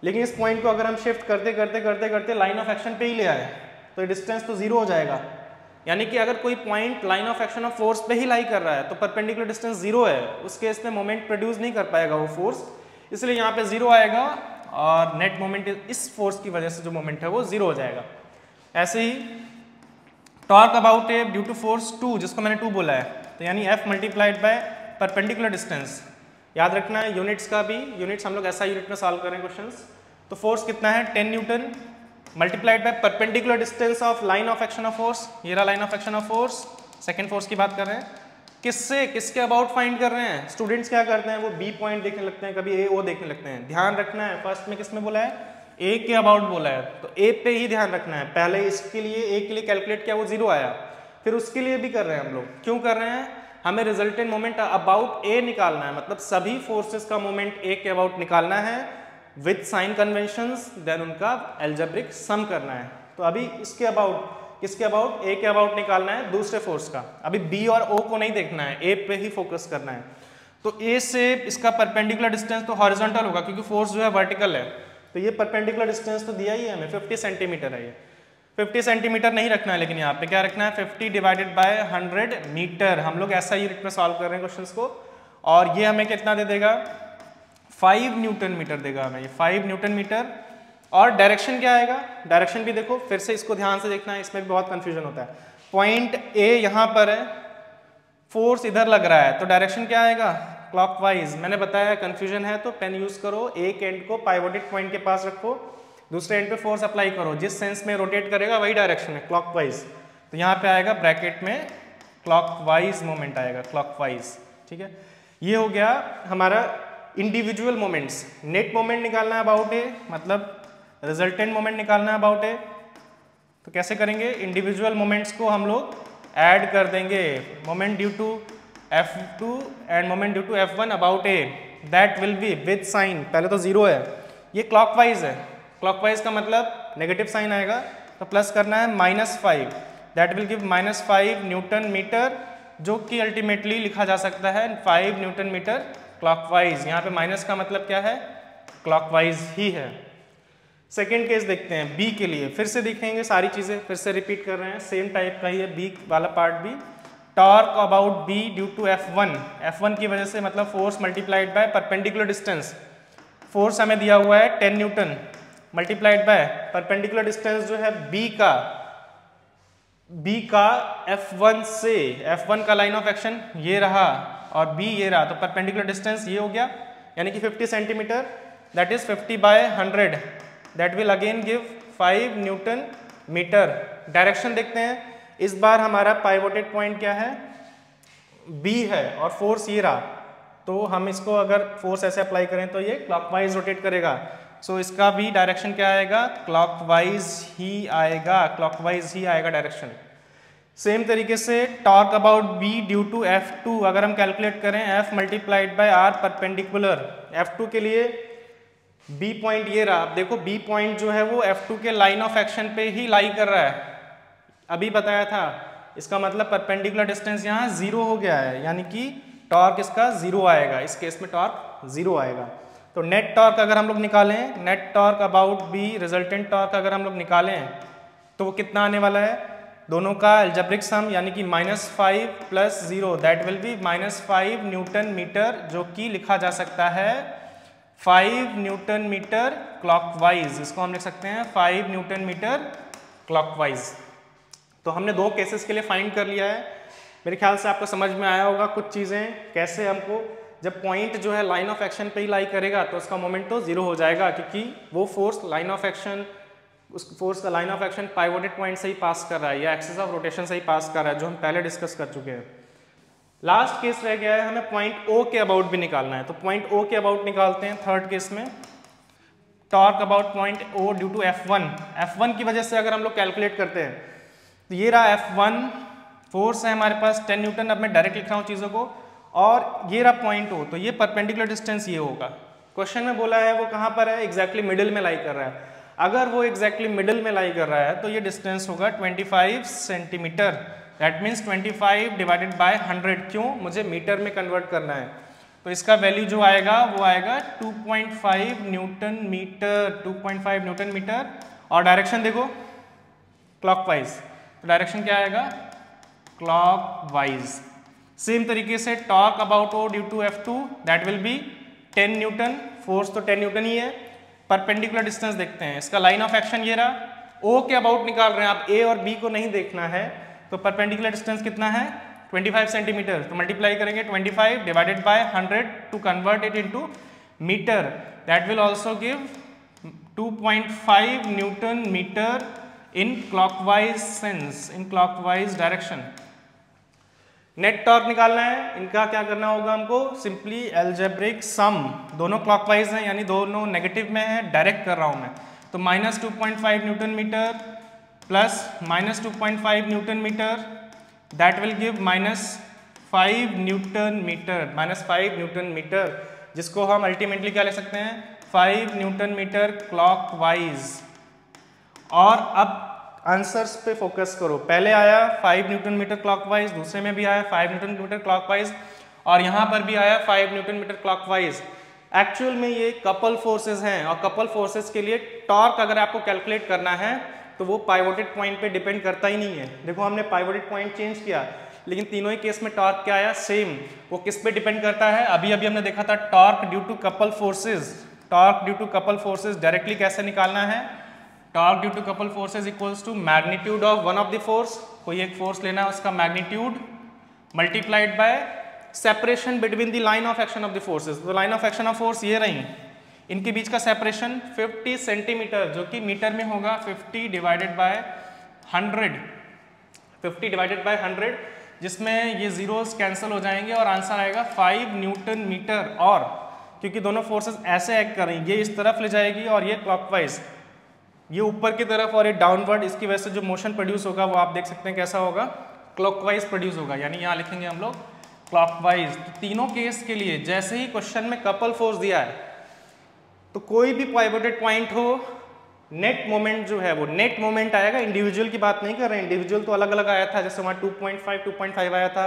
लेकिन इस पॉइंट को अगर हम शिफ्ट करते करते करते करते लाइन ऑफ एक्शन पे ही ले आए तो डिस्टेंस तो 0 हो जाएगा। यानी कि अगर कोई point line of action of force पे ही लाई कर रहा है तो परपेंडिकुलर डिस्टेंस 0 है, उस केस में मोमेंट प्रोड्यूस नहीं कर पाएगा वो फोर्स, इसलिए यहाँ पे 0 आएगा और नेट मोमेंट इस फोर्स की वजह से जो मोमेंट है वो 0 हो जाएगा। ऐसे ही torque about A due to force 2, जिसको मैंने 2 बोला है, तो यानी F multiplied by perpendicular distance. याद रखना है यूनिट्स का भी, यूनिट्स हम लोग ऐसा यूनिट में सॉल्व करें क्वेश्चंस। तो फोर्स कितना है 10 newton multiplied by perpendicular distance of line of action of force, ये रहा line of action of force, second force की बात कर रहे हैं। किससे किसके अबाउट फाइंड कर रहे हैं, स्टूडेंट्स क्या करते हैं वो बी पॉइंट देखने लगते हैं, कभी ए ओ देखने लगते हैं। ध्यान रखना है फर्स्ट में किसमें बोला है, ए के अबाउट बोला है, तो ए पे ही ध्यान रखना है। पहले इसके लिए ए के लिए कैलकुलेट किया वो 0 आया, फिर उसके लिए भी कर रहे हैं हम लोग। क्यों कर रहे हैं, हमें रिजल्टेंट मोमेंट अबाउट ए निकालना है, मतलब सभी फोर्सेस का मोमेंट ए के अबाउट निकालना है विद साइन कन्वेंशंस, देन उनका एल्जेब्रिक सम करना है। तो अभी इसके अबाउट किसके अबाउट, ए के अबाउट निकालना है दूसरे फोर्स का। अभी बी और ओ को नहीं देखना है, ए पे ही फोकस करना है। तो ए से इसका परपेंडिकुलर डिस्टेंस तो हॉरिजॉन्टल होगा क्योंकि फोर्स जो है वर्टिकल है, तो ये परपेंडिकुलर डिस्टेंस तो दिया ही है हमें, 50 सेंटीमीटर है। ये 50 सेंटीमीटर नहीं रखना है, लेकिन यहाँ पे क्या रखना है 50 डिवाइडेड बाय 100 मीटर। हम लोग ऐसा यूनिट में सॉल्व कर रहे हैं क्वेश्चंस को, और ये हमें कितना दे देगा 5 न्यूटन मीटर देगा हमें, ये 5 न्यूटन मीटर। और डायरेक्शन क्या आएगा, डायरेक्शन भी देखो, फिर से इसको ध्यान से देखना है, इसमें भी बहुत कंफ्यूजन होता है। पॉइंट ए यहाँ पर है, फोर्स इधर लग रहा है, तो डायरेक्शन क्या आएगा क्लॉकवाइज। मैंने बताया कंफ्यूजन है तो पेन यूज करो, एक एंड को पाइवोटेड पॉइंट के पास रखो, दूसरे एंड पे फोर्स अप्लाई करो, जिस सेंस में रोटेट करेगा वही डायरेक्शन है क्लॉकवाइज। तो यहाँ पे आएगा ब्रैकेट में क्लॉकवाइज मोमेंट आएगा, क्लॉकवाइज। ठीक है, ये हो गया हमारा इंडिविजुअल मोमेंट्स। नेट मोमेंट निकालना है अबाउट ए, मतलब रिजल्टेंट मोमेंट निकालना है अबाउट ए। तो कैसे करेंगे, इंडिविजुअल मोमेंट्स को हम लोग ऐड कर देंगे, moment due to F2 and moment due to F1 about A, that will be with sign, पहले तो 0 है, ये क्लॉकवाइज है, क्लॉकवाइज का मतलब नेगेटिव साइन आएगा, तो प्लस करना है -5, that will give -5 newton metre, जो कि अल्टीमेटली लिखा जा सकता है 5 न्यूटन मीटर क्लॉकवाइज। यहाँ पे माइनस का मतलब क्या है, क्लॉकवाइज ही है। सेकेंड केस देखते हैं बी के लिए, फिर से देखेंगे सारी चीज़ें, फिर से रिपीट कर रहे हैं, सेम टाइप का ही है बी वाला पार्ट भी। Torque about B due to F1, F1 की वजह से मतलब force multiplied by perpendicular distance. Force हमें दिया हुआ है 10 newton multiplied by perpendicular distance जो है बी का F1 से, F1 का लाइन ऑफ एक्शन ये रहा और बी ये रहा, तो परपेंडिकुलर डिस्टेंस ये हो गया, यानी कि 50 centimetre, that is 50 by 100, that will again give 5 newton metre. Direction देखते हैं, इस बार हमारा पाइवोटेड पॉइंट क्या है, बी है, और फोर्स ये रहा, तो हम इसको अगर फोर्स ऐसे अप्लाई करें तो ये क्लॉकवाइज रोटेट करेगा। सो इसका भी डायरेक्शन क्या आएगा, क्लॉकवाइज ही आएगा, क्लॉकवाइज ही आएगा डायरेक्शन। सेम तरीके से torque about B due to F2 अगर हम कैलकुलेट करें F multiplied by R perpendicular, F2 के लिए B पॉइंट ये रहा, आप देखो B पॉइंट जो है वो F2 के लाइन ऑफ एक्शन पे ही लाई कर रहा है, अभी बताया था। इसका मतलब परपेंडिकुलर डिस्टेंस यहाँ 0 हो गया है, यानी कि टॉर्क इसका 0 आएगा, इस केस में टॉर्क 0 आएगा। तो नेट टॉर्क अगर हम लोग निकालें, net torque about B resultant torque अगर हम लोग निकालें तो वो कितना आने वाला है, दोनों का अलजेब्रिक सम यानी कि -5 + 0 that will be -5 newton metre, जो कि लिखा जा सकता है 5 न्यूटन मीटर क्लॉकवाइज। इसको हम लिख सकते हैं 5 न्यूटन मीटर क्लॉकवाइज। तो हमने दो केसेस के लिए फाइंड कर लिया है। मेरे ख्याल से आपको समझ में आया होगा कुछ चीज़ें, कैसे हमको जब पॉइंट जो है लाइन ऑफ एक्शन पे ही लाई करेगा तो उसका मोमेंट तो 0 हो जाएगा, क्योंकि वो फोर्स लाइन ऑफ एक्शन, उस फोर्स का line of action pivoted point से ही पास कर रहा है या एक्सिस ऑफ रोटेशन से ही पास कर रहा है, जो हम पहले डिस्कस कर चुके हैं। लास्ट केस रह गया है, हमें पॉइंट O के अबाउट भी निकालना है। तो पॉइंट O के अबाउट निकालते हैं थर्ड केस में। Torque about point O due to F1 की वजह से अगर हम लोग कैलकुलेट करते हैं तो ये रहा F1 फोर्स है हमारे पास 10 न्यूटन। अब मैं डायरेक्ट लिख रहा हूँ चीज़ों को, और ये रहा पॉइंट O, तो ये परपेंडिकुलर डिस्टेंस ये होगा। क्वेश्चन में बोला है वो कहाँ पर है, एग्जैक्टली मिडिल में लाई कर रहा है। अगर वो एग्जैक्टली मिडिल में लाई कर रहा है तो ये डिस्टेंस होगा 25 centimetre, that means 25 divided by 100। क्यों, मुझे मीटर में कन्वर्ट करना है, तो इसका वैल्यू जो आएगा वो आएगा 2.5 न्यूटन मीटर, 2.5 न्यूटन मीटर। और डायरेक्शन देखो क्लॉकवाइज, तो डायरेक्शन क्या आएगा, क्लॉकवाइज। सेम तरीके से torque about O due to F2 that will be 10 newton, force तो 10 न्यूटन ही है। परपेंडिकुलर डिस्टेंस देखते हैं, इसका लाइन ऑफ एक्शन ये रहा। O के अबाउट निकाल रहे हैं आप, A और B को नहीं देखना है। तो परपेंडिकुलर डिस्टेंस कितना है 25 सेंटीमीटर, तो मल्टीप्लाई करेंगे 25 divided by 100 to convert it into metre, that will also give 2.5 newton metre in clockwise sense, in clockwise direction. Net torque निकालना है, इनका क्या करना होगा हमको, सिंपली अलजेब्रिक सम, दोनों क्लॉकवाइज हैं यानी दोनों नेगेटिव में है, डायरेक्ट कर रहा हूं मैं। तो -2.5 newton metre plus -2.5 newton metre, that will give -5 newton metre, -5 newton metre, जिसको हम अल्टीमेटली क्या ले सकते हैं 5 न्यूटन मीटर क्लॉकवाइज। और अब आंसर्स पे फोकस करो, पहले आया 5 न्यूटन मीटर क्लॉकवाइज, दूसरे में भी आया 5 न्यूटन मीटर क्लॉकवाइज, और यहाँ पर भी आया 5 न्यूटन मीटर क्लॉकवाइज। एक्चुअल में ये कपल फोर्सेस हैं, और कपल फोर्सेस के लिए टॉर्क अगर आपको कैलकुलेट करना है तो वो पाइवोटेड पॉइंट पे डिपेंड करता ही नहीं है। देखो हमने पाइवोटेड पॉइंट चेंज किया, लेकिन तीनों ही केस में टॉर्क क्या आया, सेम। वो किस पे डिपेंड करता है, अभी अभी हमने देखा था torque due to couple forces. Torque due to couple forces directly कैसे निकालना है, torque due to couple forces equals to magnitude of one of the force, कोई एक फोर्स लेना है उसका magnitude multiplied by separation between the line of action of the forces. तो line of action of force ये रही, इनके बीच का सेपरेशन 50 सेंटीमीटर, जो कि मीटर में होगा 50 डिवाइडेड बाय 100, 50 डिवाइडेड बाय 100, जिसमें ये जीरोस कैंसिल हो जाएंगे और आंसर आएगा 5 न्यूटन मीटर। और क्योंकि दोनों फोर्सेस ऐसे एक्ट कर रही हैं, ये इस तरफ ले जाएगी और ये क्लॉकवाइज, ये ऊपर की तरफ और ये डाउनवर्ड, इसकी वजह से जो मोशन प्रोड्यूस होगा वो आप देख सकते हैं कैसा होगा, क्लॉकवाइज प्रोड्यूस होगा, यानी यहाँ लिखेंगे हम लोग क्लॉकवाइज। तो तीनों केस के लिए जैसे ही क्वेश्चन में कपल फोर्स दिया है तो कोई भी पाइवोटेड पॉइंट हो, नेट मोमेंट जो है वो नेट मोमेंट आएगा। इंडिविजुअल की बात नहीं कर रहे हैं, इंडिविजुअल तो अलग अलग आया था, जैसे वहाँ 2.5 आया था,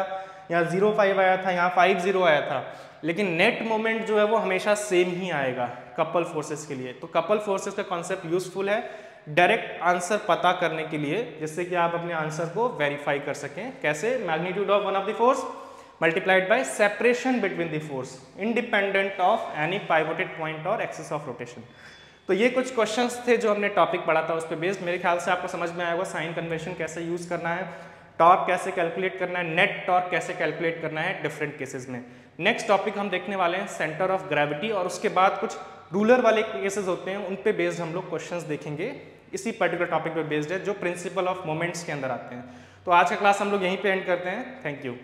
यहाँ 0.5 आया था, यहाँ 5.0 आया था, लेकिन नेट मोमेंट जो है वो हमेशा सेम ही आएगा कपल फोर्सेस के लिए। तो कपल फोर्सेस का कॉन्सेप्ट यूजफुल है डायरेक्ट आंसर पता करने के लिए, जिससे कि आप अपने आंसर को वेरीफाई कर सकें। कैसे, magnitude of one of the force multiplied by separation between the force independent of any pivoted point और एक्सिस ऑफ रोटेशन। तो ये कुछ क्वेश्चंस थे जो हमने टॉपिक पढ़ा था उस पर बेस्ड। मेरे ख्याल से आपको समझ में आया होगा साइन कन्वेंशन कैसे यूज करना है, टॉर्क कैसे कैलकुलेट करना है, नेट टॉर्क कैसे कैलकुलेट करना है डिफरेंट केसेस में। नेक्स्ट टॉपिक हम देखने वाले हैं सेंटर ऑफ ग्रेविटी, और उसके बाद कुछ रूलर वाले केसेस होते हैं उन पे बेस्ड हम लोग क्वेश्चंस देखेंगे, इसी पर्टिकुलर टॉपिक पे बेस्ड है जो प्रिंसिपल ऑफ मोमेंट्स के अंदर आते हैं। तो आज का क्लास हम लोग यहीं पे एंड करते हैं। Thank you.